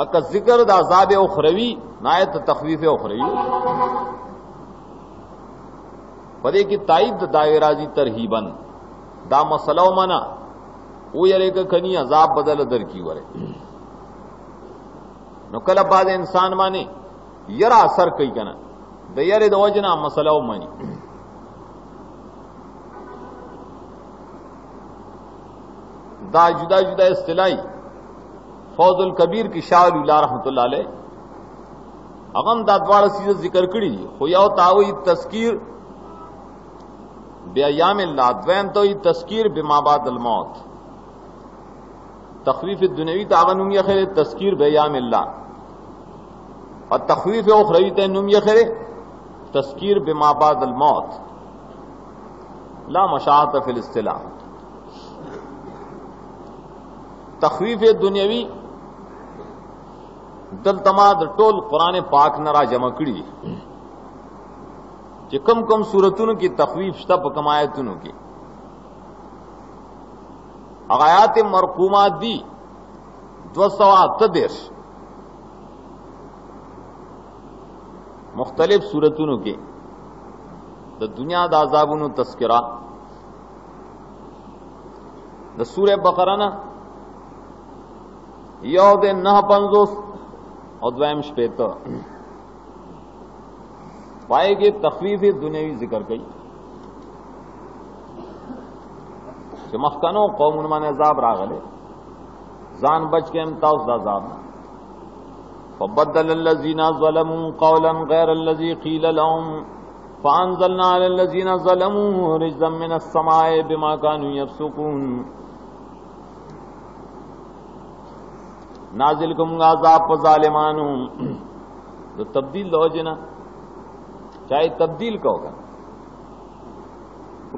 اکه ذکر د عذاب اخروی نایت تخویف اخروی پدې کې تایید د دایره دي ترهیبن دا مسله ومنه او یې کې کني عذاب بدل در کی وره نو کله بعد انسان باندې یرا اثر کوي کنه د یری د وجنا مسله ومني دا جدا جدا اصطلاحي فوز الکبیر کی شاہ اللہ رحمت اللہ علیہ اغم دا دوار سیزه ذکر کړي خو یو تاوی تذکیر بیاام اللہ دویم توی تذکیر بما بعد الموت تخویف دنیوی تاغنم یخر تذکیر بیاام اللہ اور تخویف اخروی تنم یخر تذکیر بما بعد الموت لا مشاعت فی الاصطلاح تخویف دنیوی دلتما د ټول قران پاک نه را جمع کړي چې کم کم سورتونو کې تخویف شته په کم آیتونو کې آیات مرقومات دي 238 مختلف سورتونو کې د دنیا د عذابونو تذکرہ د سورہ بقرہ نه یو د 950 اور دویم شپیتا پائے گے تخفیف دنیاوی ذکر کئی کہ مخکنو قوم من عذاب راغلے زان بچ کے امتاز دا عذاب فبدل الذین ظلموا قولا غیر الذی قیل لهم فانزلنا علی الذین ظلموا رجزا من السماء بما كانوا یفسقون نازل کم عذاب پر ظالمانو تو تبدیل لو جنا چاہے تبدیل کا ہوگا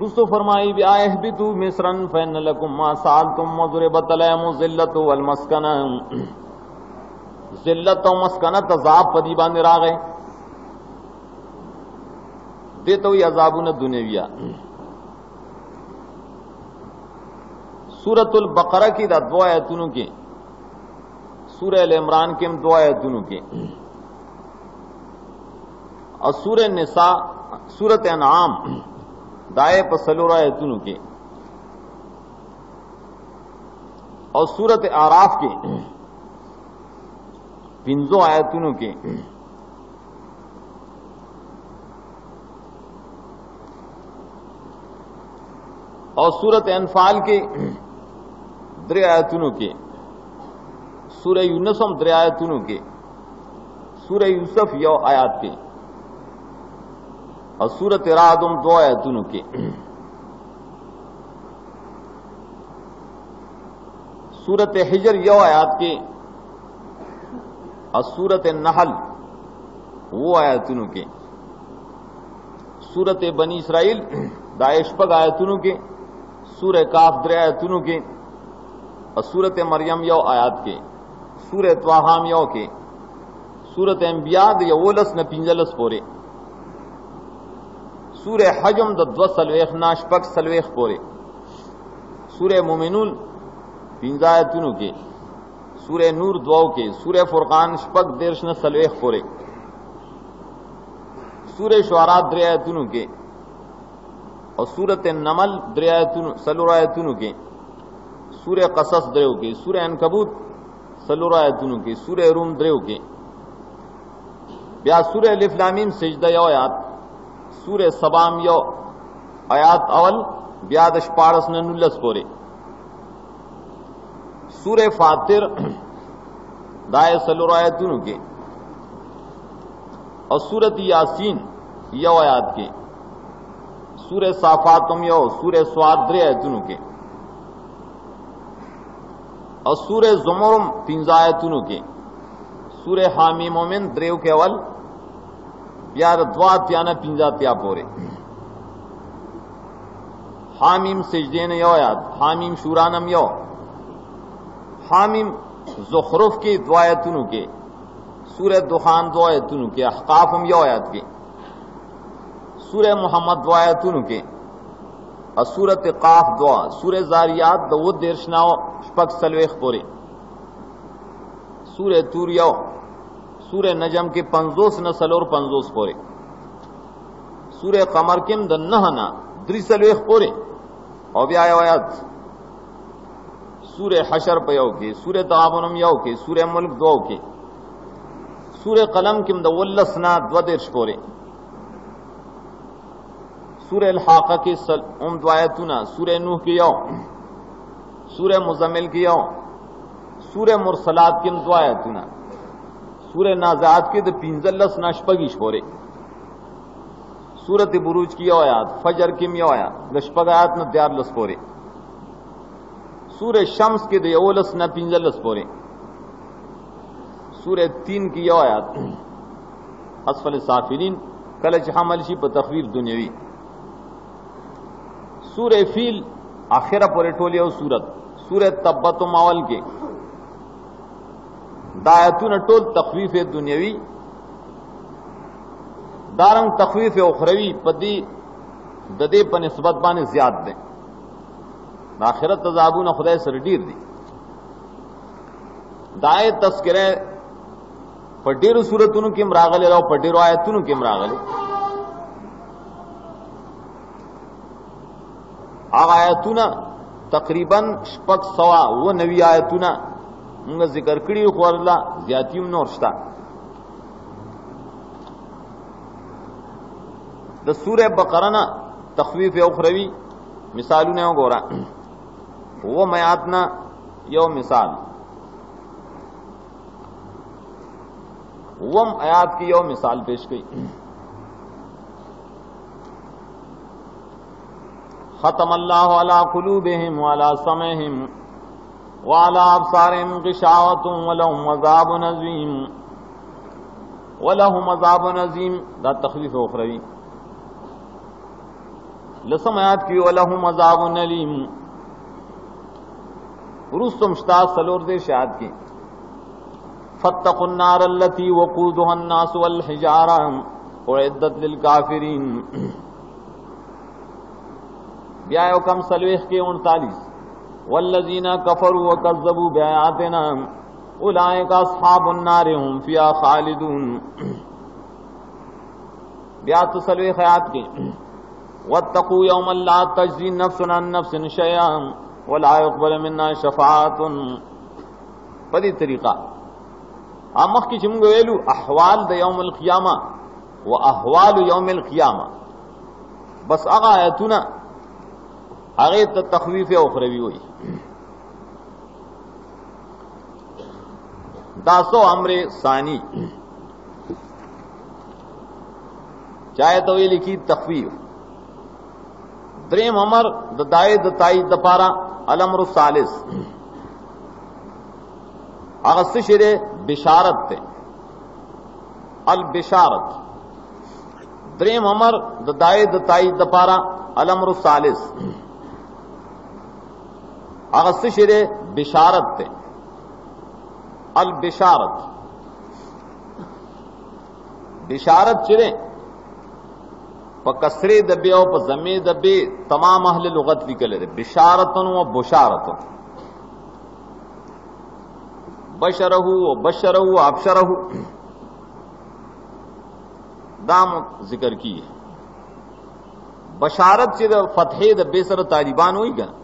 رسو فرمائی بھی اہبطوا مصرا فإن لكم ما سألتم وضربت عليهم الذلة والمسكنة ذلت و مسکنت عذاب پدی باندې راغی دیتو ی عذابون دنیویہ سورۃ البقرہ کی دا دو آیتونوں کی سورہ ال عمران کے دو آیتونوں کے اور سورہ نساء سورۃ انعام دائے پسلور آیتونوں کے اور سورۃ اعراف کے پنزو آیتونوں کے اور سورۃ انفال کے درے آیتونوں کے سورہ یونسم درے آیتونوں کے سورہ یوسف یو آیات کے اور سورۃ رعدم دو آیتونوں کے سورۃ حجر یو آیات کے اور سورۃ النحل وہ آیتونوں کے سورۃ بنی اسرائیل دائش پگ آیتونوں کے سورہ کاف درے آیتونوں کے اور سورۃ مریم یو آیات کے سورہ طاہام یو کے سورۃ انبیاء یولس نہ پنجلس پورے سورہ حجم د دو سلویخ ناش پک سلویخ پورے سورہ مومنون پنجا آیتونوں کے سورہ نور دو کے سورہ فرقان شپک دیرش نہ سلویخ پورے سورہ شعراء درے آیتونوں کے اور سورۃ النمل درے آیتونوں سلور آیتونوں کے سورہ قصص دریو کے سورہ عنکبوت سلور آیتونوں کے سورہ روم دریو کے بیا سورہ الف لام میم سجدہ یو آیات سورہ سبام یو آیات اول بیا د شپارس نہ نلس پورے سورہ فاتر دائے سلور آیتونوں کے اور سورۃ یاسین یو آیات کے سورہ صافاتم یو سورہ سواد درے آیتونوں کے اور سورہ زمرم تین آیتونوں کے سورہ حامی مومن دریو کے اول بیا دوا تیانا پینزا تیا پورے حامیم سجدین یو آیات حامیم شورانم یو حامیم زخرف کی دعایتنو کے سورہ دخان دعایتنو کے احقافم یو آیات کے سورہ محمد دعایتنو کے اور سورت قاف دعا سورہ زاریات دو دیرشناو شپک سلویخ پورے سورہ تور یو سورہ نجم کے 50 نسل اور 50 پورے سورہ قمر کم د نہنا دری سلویخ پورے اور بیا آیات سورہ حشر پہ یو کے سورہ تعاونم یو کے سورہ ملک دو کے سورہ قلم کم د ولسنا دو دیرش پورے سورہ الحاقہ کی دعایتنا سورہ نوح کی یو سورہ مزمل کی یو سورہ مرسلات کی دعایتنا سورہ نازعات کی د پینزلس نشپگیش پورے سورت بروج کی یو آیات فجر کی یو آیات لشپگ آیات نہ دیار لس پورے سورہ شمس کی د یولس نہ پینزلس پورے سورہ 3 کی یو آیات اسفل سافلین کلچ حمل شی په تخفیف دنیوی سورہ فیل آخرہ پورے ٹولی او سورت سورہ تبت و ماول کے دایتون ټول تخفیف دنیوی دارنگ تخفیف اخروی پدی ددے په نسبت باندې زیات دیں آخرت تذابون خدای سره ډیر دي دای تذکرہ په ډیرو سورتونو کې مراغله او په ډیرو آیتونو کې مراغله هغه آیتونه تقریبا شپږ سوا و 90 آیتونه موږ ذکر کړی خو الله زیاتیم نور شته د سورہ بقرہ نا تخفیف اخروی مثالونه وګورئ وہ میاتنا یو مثال وم آیات کی یو مثال پیش کی ختم اللہ علی قلوبہم وعلی سمعہم وعلی ابصارہم غشاوۃ ولہم عذاب عظیم ولہم عذاب عظیم دا تخفیف اخروی لسم آیات کی ولہم عذاب علیم رستم شتاز سلور دے شاید کی فاتقوا النار التي وقودها الناس والحجارة اعدت للكافرین بیایو کم سلویخ کے 39 والذین کفروا وکذبوا بآیاتنا اولئک اصحاب النار هم فیہا خالدون بیات سلویخ آیات کی واتقوا یوما لا تجزی نفس عن نفس شیئا ولا يقبل منا شفاعت پدی طریقہ امخ کی چمگو ویلو احوال د یوم القیامہ و احوال یوم القیامہ بس اغا آیتنا اغیت تخویف اخروی ہوئی داسو امر ثانی چاہے تو یہ لکھی تخویف دریم امر د دای د تایید د پارا الامر الثالث اغه شری بشارت ته البشارت دریم امر د دای د تایید د پارا الامر الثالث اغه شری بشارت ته البشارت بشارت چره په کسره د بیا او په زمې د بی تمام اهل لغت لیکل دي بشارتن و بشارتن بشره و بشره و ابشره دام ذکر کی بشارت چې د فتحې د بی سره طالبان وای کنه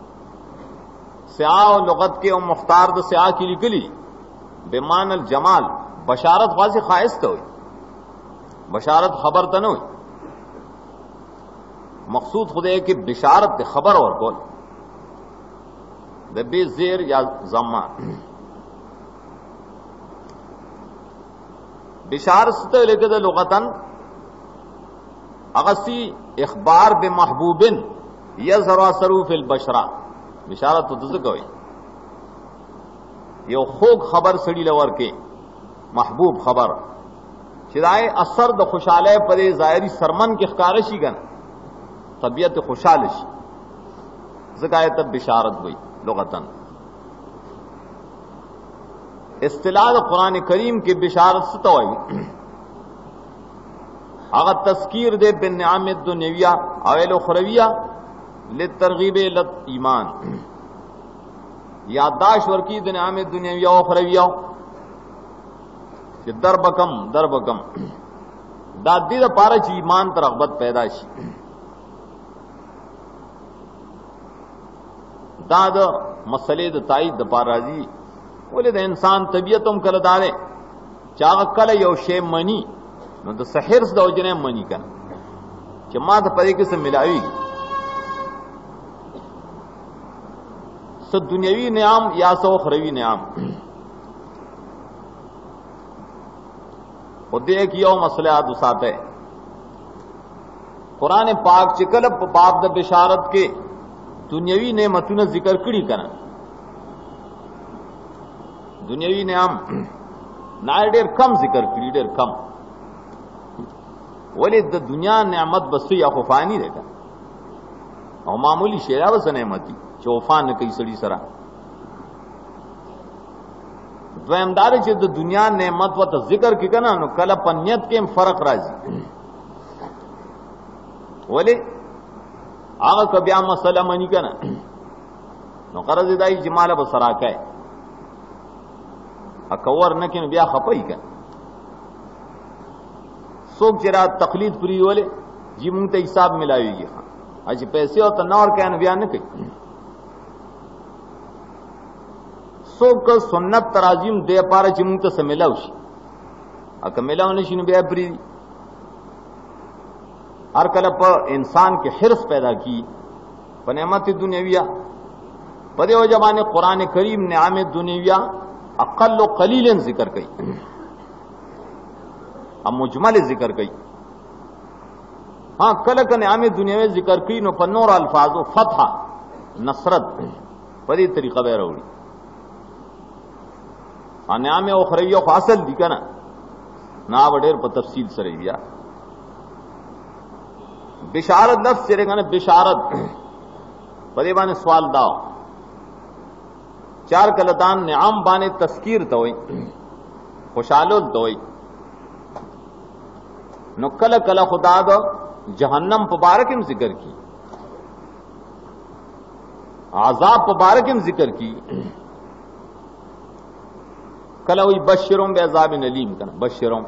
سیاح او لغت کې او مختار د سیاح کې لیکلي بمان الجمال بشارت واضح خاص ته وي بشارت خبر ته نه وي مقصود خدای کی بشارت دے خبر اور کول د بے زیر یا ضمہ بشارت ته لکه د لغتن اغسی اخبار بمحبوب یظهر اثره فی البشرا بشارت تو څه کوي یو خوږ خبر سړی لور کې محبوب خبر चिदाए असर द खुशाले पदे ज़ाहिरी सरमन के ख़कारशी गन तबीयत खुशालशी ज़काए तब बिशारत हुई लुगतन। इस्तिलाह कुरान करीम की बिशारत सतवाई अगर तस्कीर दे बिन नियामत दुनिया अवेल उखरविया ले तरगीब लत ईमान याददाश्त वर्की दिन नियामत दुनिया उखरविया कि दरबकम दादी द पारच ईमान तर रगबत पैदाशी दाद मसले द ताईद द पाराजी बोले द इंसान तबीयतम कल दारे चाग कल यो शे मनी न तो सहिर्स द वजने मनी का जमा द तरीके से मिलावी स दुनियावी नियाम या सो खरवी नियाम खुदे की यो मसले आद उसाते कुरान पाक चिकल बाब द बिशारत के दुनियावी नेमतुन जिक्र कड़ी करना दुनियावी नियाम ना डेर कम जिक्र करी डेर कम वली द दुनिया नेमत बस या खुफानी देगा और मामूली शेरा बस नेमती चौफान कई सड़ी सरा द्वैमदार च द दुनिया नेमत व त जिक्र की कना नो कल पन्यत के फर्क राजी वली आग कब्या मसला मनी कना नो करज दाई जमाल बसरा का अकवर न कि ब्या खपई का सोक जरा तकलीद पूरी वाले जी मुंग ते हिसाब मिलाएगी हाँ आज पैसे और तना और क्या ब्या न कही सोक सुन्नत तराजीम दे पारा जी मुंग से मिला उसी अक मिला उन्हें शीन ब्या पूरी हर कलप इंसान के हिर्स पैदा की पनेमत दुनियाविया पदे हो जमाने कुरान करीम ने आम दुनिया अकल कलीलन जिक्र कई अब मुजमल जिक्र कई हाँ कल का न्याम दुनिया में जिक्र की नो पन्नोर अल्फाजो फतहा नसरत बड़ी तरीका बह रही हाँ न्याम उखरविया फासल दिखा ना बडेर पर तफसील से रही बिशारत लफ्ज चलेगा ना बिशारत पदे बाने सवाल दाओ चार कलदान नियाम बाने तस्कीर तोई खुशालो तोई नुक्कल कल खुदा दो जहन्नम मुबारक में जिक्र की आजाब मुबारक में जिक्र की कल हुई बशरों बेजाब नलीम का बशरों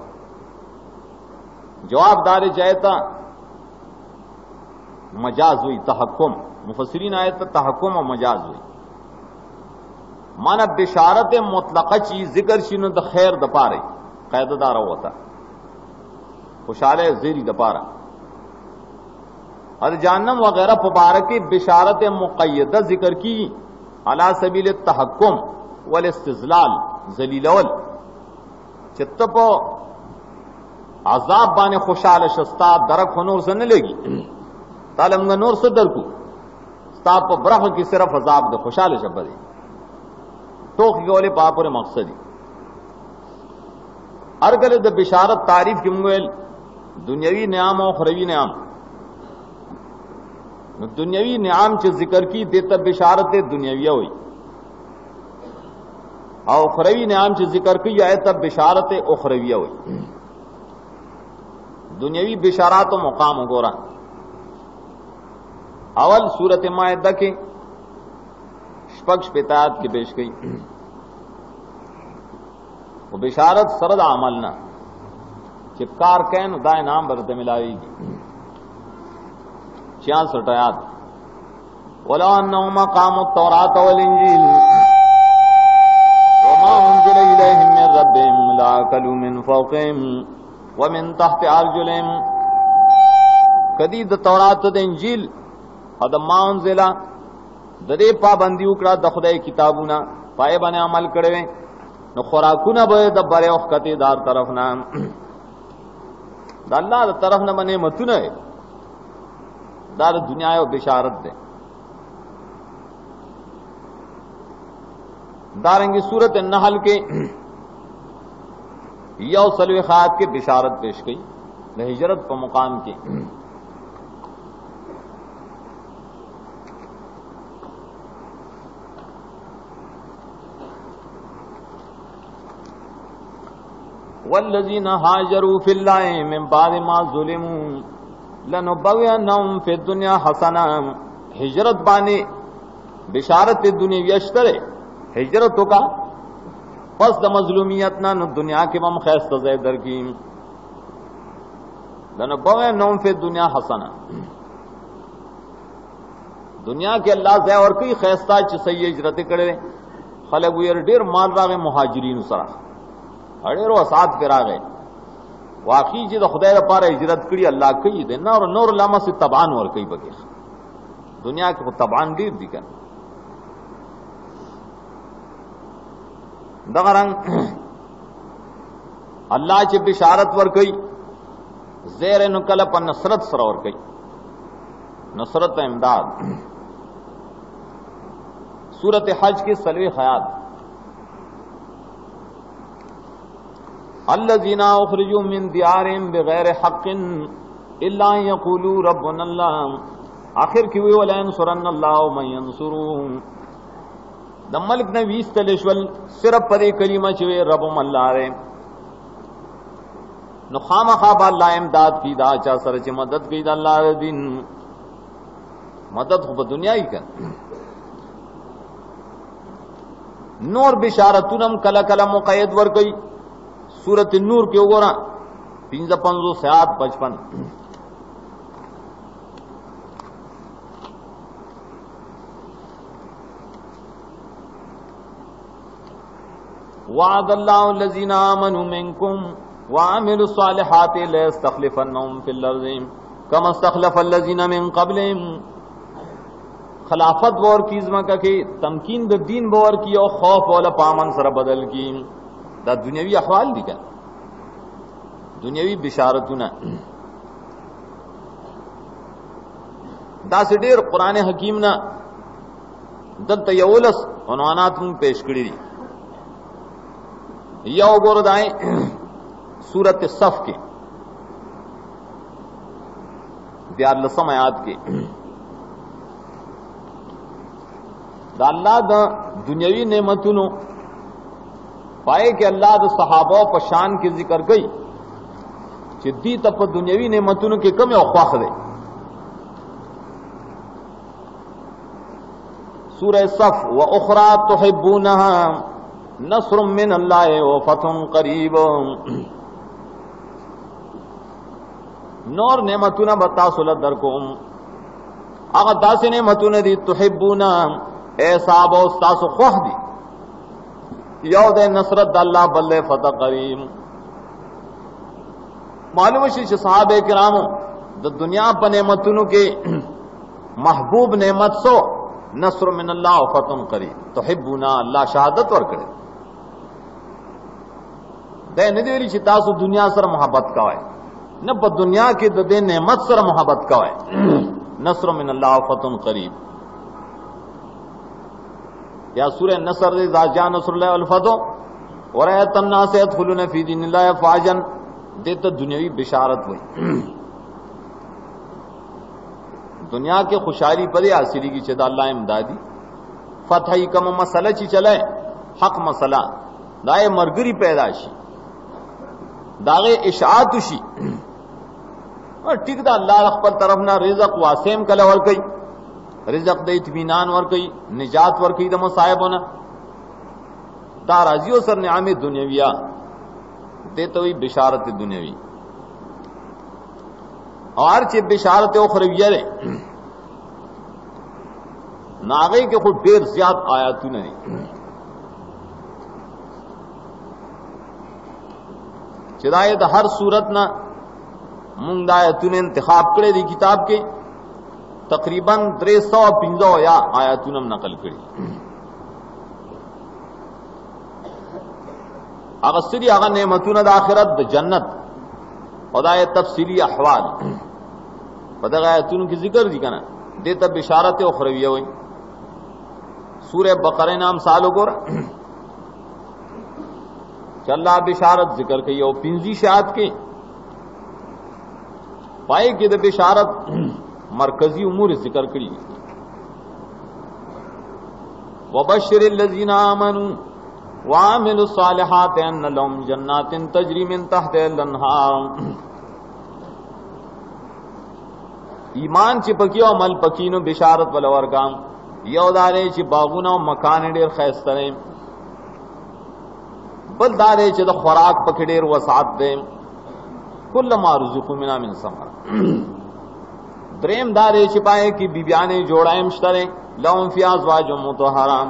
जवाबदार जायता मजाज हुई तहक्कुम मुफस्सिरीन आए तो तहक्कुम और मजाज हुई माना बिशारत मुतलका चीज जिक्र शीन द खैर दपा रही कैददार होता खुशाले जेरी दपारा और जहन्नम वगैरह मुबारक की बिशारत मुक़य्यदा जिक्र की अला सबील तहक्कुम वल इस्तिज़लाल जलीलवल चित्त पो अजाब बाने खुशाल शस्ता दरक नूर से न लेगी तालमगा नूर से दरकू स्ताप ब्रह की सिर्फ अजाब द खुशाल शब्द टोक गोले पापुर मकसदी अरगल द बिशारत तारीफ की मुगल दुनियावी नियाम और खरवी नियाम दुनियावी नियाम च जिक्र की देता बिशारत दुनियाविया हुई और खरवी नियाम च जिक्र की आए तब बिशारत उखरविया हुई दुनियावी बिशारात मुकाम गोरा अवल सूरत मायदा के पक्ष पितायत की पेश गई वो बिशारत सरद अमल ना चिपकार कैन दाए नाम बरत मिलाएगी 66 आयात वला अन्नहुमा कामु तौरात वल इंजील वमा उनजिला इलैहिम मिन रब्बिहिम लाकलू मिन फौक़िहिम व मिन तहति अर्जुलिहिम कदी द तौरात द इंजील और द मा उनजिला ददे पाबंदी उकड़ा द खुदाई किताबुना पाए बने अमल कड़वे न खुराकुना बे द बरे औखते दार तरफ ना द अल्लाह द तरफ न बने मतुन है दार दुनिया और बिशारत दे दारेंगे सूरत नहल के या सलवे खात के बिशारत पेश की न हिजरत पर मुकाम की। वल्लज़ीना हाजरू फिल्लाहि मिन बादि मा ज़ुलिमू लनुबव्विअन्नहुम फिद दुनिया हसना। हिजरत बाने बिशारत दुनिया यश्तरे हिजरत का पस द मजलूमियत ना दुनिया के मम खैस्त ज़ैदर की लनुबव्विअन्नहुम फिद दुनिया हसना। दुनिया के अल्लाह ज़ै और कई खैस्ता च सही हिजरत करे खलक वीर डेर माल रागे मुहाजिरीन सरा अड़ेरो असाद फिर आ गए वाकई जी तो खुदा पारा हिजरत कड़ी अल्लाह कई दे ना और नूर लामा से तबान और कई बगे दुनिया के तबान गिर दी कर दगरंग अल्लाह च बिशारत वर कई ज़ेर नुकल पर नसरत सर और कई नसरत इमदाद। सूरत हज के सलवे खयात अल्लज़ीना उखरिजू मिन दियारिहिम बिगैर हक़्क़िन इल्ला अन यक़ूलू रब्बुनल्लाह। आखिर की हुई वला यंसुरन्नल्लाहु मन यंसुरुहु। द मलिक ने 20 तलेश्वल सिर्फ पर एक कलीमा चवे रब्बुम अल्लाह रे न खामखा अल्लाह इमदाद की दा चा सर च मदद की दा अल्लाह रे दिन मदद हो दुनिया ही कर नूर बिशारतुनम कला कला मुक़य्यद वर गई। सूरत नूर के ओरा 55 से 55 वअदल्लाहु लज़ीना आमनू मिनकुम वअमिलुस सालिहाति लयस्तखलिफन्नहुम फिल अर्ज़ि कमा इस्तखलफल लज़ीना मिन क़ब्लिहिम। खिलाफत वोर की ज़मा के तमकीन द दीन बोर की और खौफ वाला पामन सर बदल की दा दुनियावी अहवाल दी का दुनियावी बिशारतुना दा से ढेर कुरान हकीम ना दल तयवलस उन्वानात में पेश करी दी या गोरदाए सूरत सफ के दियार लसम आयात के दा अल्लाह दा दुनियावी नेमतुनो पाए कि अल्लाह द सहाबा पशान के जिक्र गई चिद्दी तप दुनियावी नेमतुन के कम और ख्वाख दे। सूरह सफ व उखरा तुहिब्बूनहा नस्रुम मिन अल्लाह व फतहुन करीब। नौर नेमतुना बता सुलत दरकुम अगर दासे नेमतुन दी तुहिब्बूना ए साहब उस्तास ख्वाह दी यौद नसरत अल्लाह बल्ले फतह करीम। मालूम है साहब किराम द दुनिया पर नेमतुन के महबूब नेमत सो नस्र मिन अल्लाह फतह करीम तुहिब्बूना अल्लाह शहादत वर करे दे निदेली चितासु दुनिया सर मोहब्बत का है न पर दुनिया के दे नेमत सर मोहब्बत का है नस्र मिन अल्लाह फतह करीब। या सूरह नसर जा नसरुल्लाह वल फतह और तन्ना से यदखुलून फी दीनिल्लाह अफ़वाजन देता दुनियावी बिशारत हुई दुनिया के खुशहाली पर हासिली की चदा अल्लाह इमदादी फतही कम मसला ची चले हक मसला दाए मरगरी पैदाशी दागे इशातुशी और ठीक दा अल्लाह रखबर तरफ ना रिजक वासेम कला वर कई रिजक दे इत्मीनान वर कई निजात वर कई द मसायब होना दाराजियो सर नियामे दुनियाविया देते हुई बिशारत दुनियावी और चे बिशारत उखरविया रे नागे के खुद देर ज्यादा आयातु नहीं चिदायत हर सूरत ना मुंगदायतुन इंतखाब करे दी किताब के तकरीबन 350 या आयातुन नकल करी अगसरी आगा नेमतुन आखिरत द जन्नत खुदाए तफसीली अहवाल बदगायतुन की जिक्र दी कना देता बिशारत उखरविया हुई सूरह बकरे नाम सालो गोर चल्ला बिशारत जिक्र कई और पिंजी शायद के पाए कि द बिशारत मरकजी उमूर जिक्र करी वबश्शिरिल्लज़ीना आमनू वामिलुस्सालिहाति अन्न लहुम जन्नातिन तजरी मिन तहतिहाल अन्हार। ईमान ची पकी और अमल पकीनो बिशारत वल वर्गाम यौदारे ची बागुना मकान डेर खैस्तरे बलदारे ची द खुराक पकी डेर वसात दे कुल्लमा रुज़िक़ू मिना मिन समर। द्रेम दारे ची पाए कि बिबियाने जोड़ाएम शतरे लहुम फिहा अज़वाजुम मुतहहरा।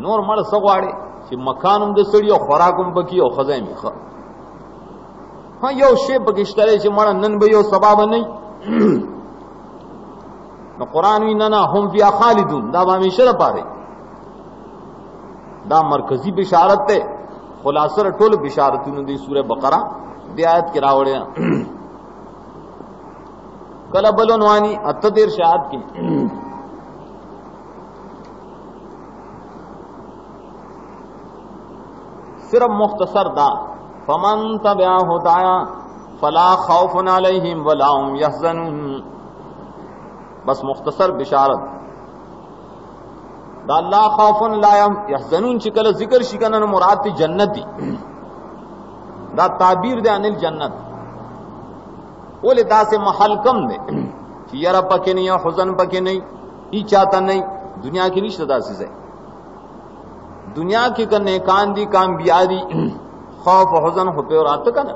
नोर मड़ सगवाड़े ची मकानुम द सड़ी और खुराकुम पकी और खज़े में ख हाँ यो शे पकिश्तरे ची मड़ नन बयो सबाब नहीं न कुरान वी नना हम फिहा खालिदून दा हमेशा पारे दा मरकजी बिशारत ते खुलासर टोल बिशारतून दी सूरह बकरा दी आयत की रावड़े कल बलोनवानी अत्तदेर शायद की सिर्फ मुख्तसर दा फमन तबिअ हुदाया फला खौफुन अलैहिम वला हुम यहज़नून। बस मुख्तसर बिशारत दा ला खौफुन ला यहज़नून चिकल जिक्र शिकन मुराद ती जन्नती दा ताबीर दे अनिल जन्नत बोले दा से महल कम दे कि यरा पके नहीं हुज़न पके नहीं ही चाहता नहीं दुनिया की निश्चित दासी से दुनिया की करने कान दी काम बियादी खौफ हुज़न हो पे और आत का ना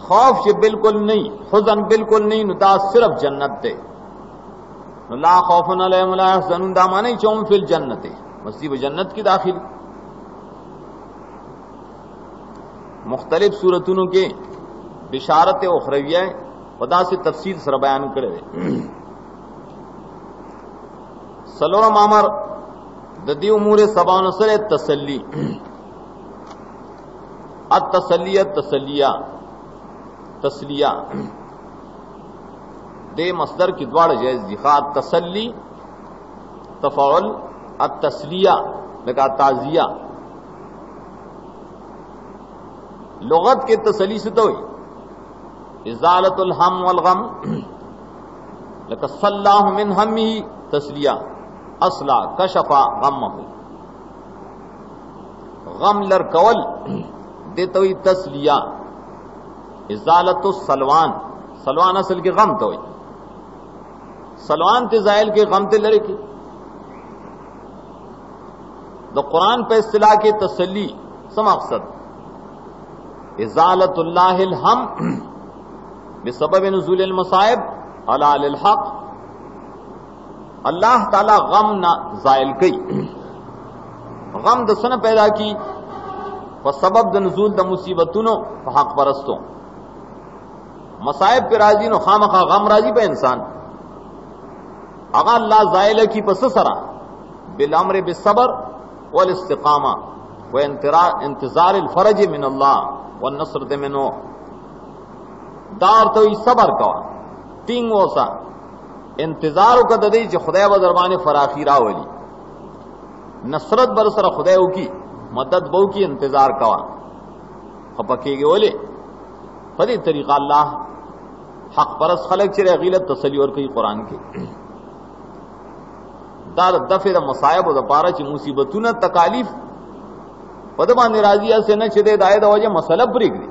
खौफ से बिल्कुल नहीं हुज़न बिल्कुल नहीं नुता सिर्फ जन्नत दे ला खौफुन अलैहिम वला यहज़नून दा माने चौम फिल जन्नत मसीब जन्नत की दाखिल। मुख्तलिफ सूरतों के बिशारत उखरविया वदा से तफसील सर बयान करे सलोर मामर ददी उमूर सबान सर तसल्ली अत तसलियत तसलिया तसलिया दे मस्दर की द्वाड़ जैज दिखात तसल्ली तफौल अत तसलिया लगा ताजिया लुगत के तसली से तो इज़ालतुल हम वल गम लका सल्लाहु मिन हम्मिही तसलिया असला कशफा गम्महु गम लर कवल देतोई तसलिया इज़ालतुस सलवान सलवान असल के गम तो सलवान ते जायल के गम ते लरे के द कुरान पे इस्तिलाह के तसल्ली सम मकसद इज़ालतुल्लाहिल हम बिसबब नुज़ूलिल मसाइब अला लिल हक अल्लाह ताला गम ना जायल कई गम दसन पैदा की व सबब द नुज़ूल द मुसीबतुनो हक परस्तों मसाइब पे राजी नो खामखा गम राजी पे इंसान अगा अल्लाह जायल की पस सरा बिल अम्र बिस्सबर वल इस्तिकामा व इंतजार अल फरज मिन अल्लाह व नसरत मिनो दार तो सबर का तीन वोसा इंतजार का ददी जो खुदा व दरबान फराखी रावली नसरत बरसर खुदा की मदद बो की इंतजार कवा खपकेगे बोले फदी तरीका अल्लाह हक परस खलक चरे गीलत तसली और कई कुरान के दार दफे द मसायब व पारा ची मुसीबतुन तकालीफ पदमा निराजिया से न चिदे दाए द वजह मसला ब्रेक दी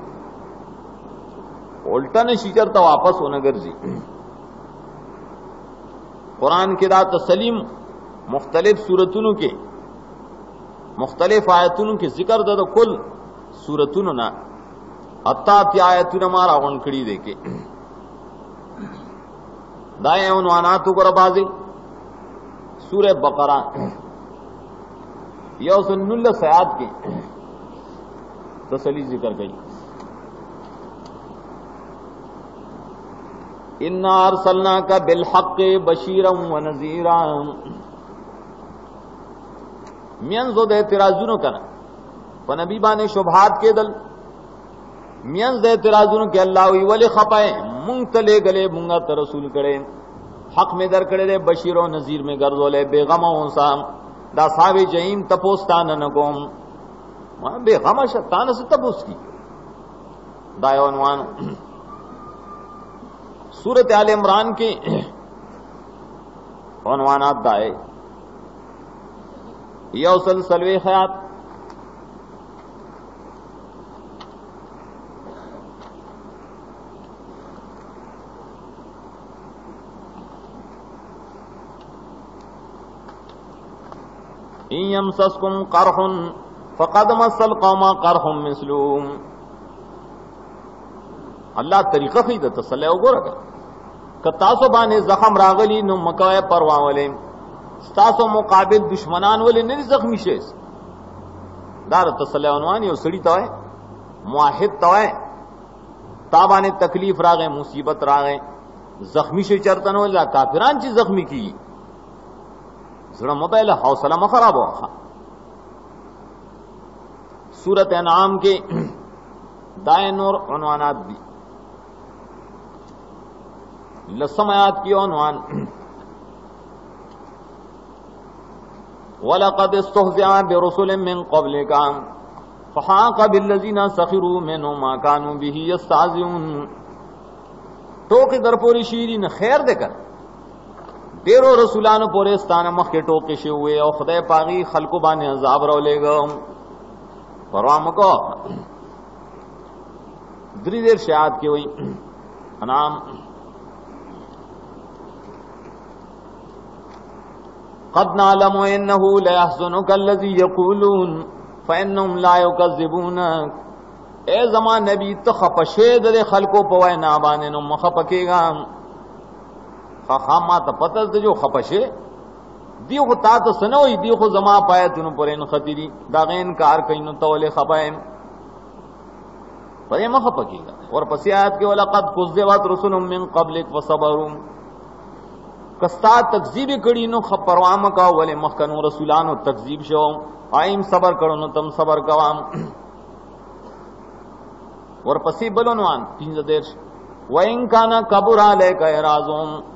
उल्टा ने शीचर तो वापस होना गर्जी कुरान के दा तसलीम मुख्तलिफ सूरतुन के मुख्तलिफ आयतुन के जिक्र द कुल सूरतुन ना अत्ता आयतुन मारा वनकड़ी देके दाए उनवानातु को रबाजी सूरह बकरा यौसनुल्ल सयाद की तसली जिक्र गई इन्ना अरसलनाका बिलहक़ बशीरम व नज़ीरा मियन ज़ो दे तिराजुनो कना पनबी बाने शुभात के दल मियन दे तिराजुनो के अल्लाह वली खपाए मुंग तले गले मुंगा त रसूल करे हक में दर करे बशीर व नज़ीर में गर्जोले बेगम ओसा دا صاحب جہیم تپوستان نکوم بے غمش تان سے تپوس کی دا عنوان سورت آل عمران کے عنوانات دائے یوصل سلوے خیات ان یمسسکم قرح فقد مس القوم قرح مثلهم اللہ طریقہ خی د تسلی وګورګه ک تاسو باندې زخم راغلی نو مکوې پروا ولې تاسو مقابل دشمنان ولې نه زخمی شي دار تسلی عنوان یو سړی ته موحد ته تا باندې تکلیف راغې مصیبت راغې زخمی شي چرته نو لا کافران چې زخمی کی زړه موبایل حوصله ما خراب وخه سورۃ انعام کے دائیں نور عنوانات دی لسم آیات کی عنوان وَلَقَدْ اسْتُهْزِئَ بِرُسُلٍ مِّن قَبْلِكَ فَحَاقَ بِالَّذِينَ سَخِرُوا مِنْهُم مَّا كَانُوا بِهِ يَسْتَهْزِئُونَ ٹوکے در پوری شیرین خیر دے کر دیرو رسولانو پورے ستانہ مخ کے ٹوکے شے ہوئے اور خدای پاغي خلقو باندې عذاب رو لے گا پروا مکو دری دیر شاعت کی ہوئی انام قد نعلم انه لا يحزنك الذي يقولون فانهم لا يكذبونك اے زمان نبی تخپشے دے خلقو پوائے نا بانے نو مخپکے گا خاما ته پتہ د جو خپشه دیو خو تا ته سنوي دیو خو زما پایتونو پرین خطری دا غین کار کینو توله خپایم پرې مخ پکېږي اور پسې آیات کې ولقد كذبت رسل من قبلك وصبروا کستا تکذیب کړي نو خپروام کا ولې مخکنو رسولانو تکذیب شو ایم صبر کړو نو تم صبر کوام اور پسې بلونوان 3 دیش وَإِن كَانَ كَبُرَ عَلَيْكَ إِعْرَاضُهُمْ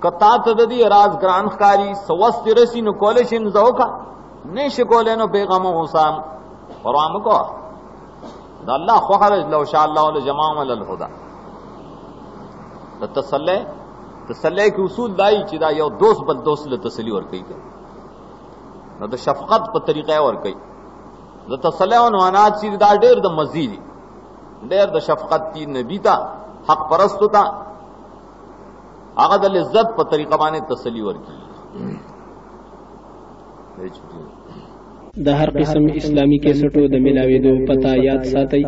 کتا تددی راز گران خکاری سوست رسی نو کولشن زوکا نیش کولینو پیغم حسام پروام کو دا اللہ خوخرج لو شاء اللہ لجماعم للہدا دا تسلی کی اصول دائی چی دا یو دوست بل دوست لتسلی ورکی کئی دا شفقت پا طریقہ ورکی دا تسلی عنوانات چی دا دیر دا مزیدی دیر دا شفقت تی نبی تا حق پرستو تا هغه د لذت په طریقه باندې تسلی ورکړي د هر قسم اسلامی کیسټو د ملاويدو پتا یاد ساتي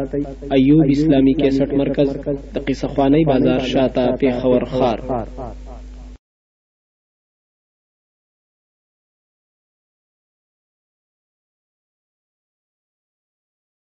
ایوب اسلامی کیسټ مرکز د قصه خوانی بازار شاته پیښور خار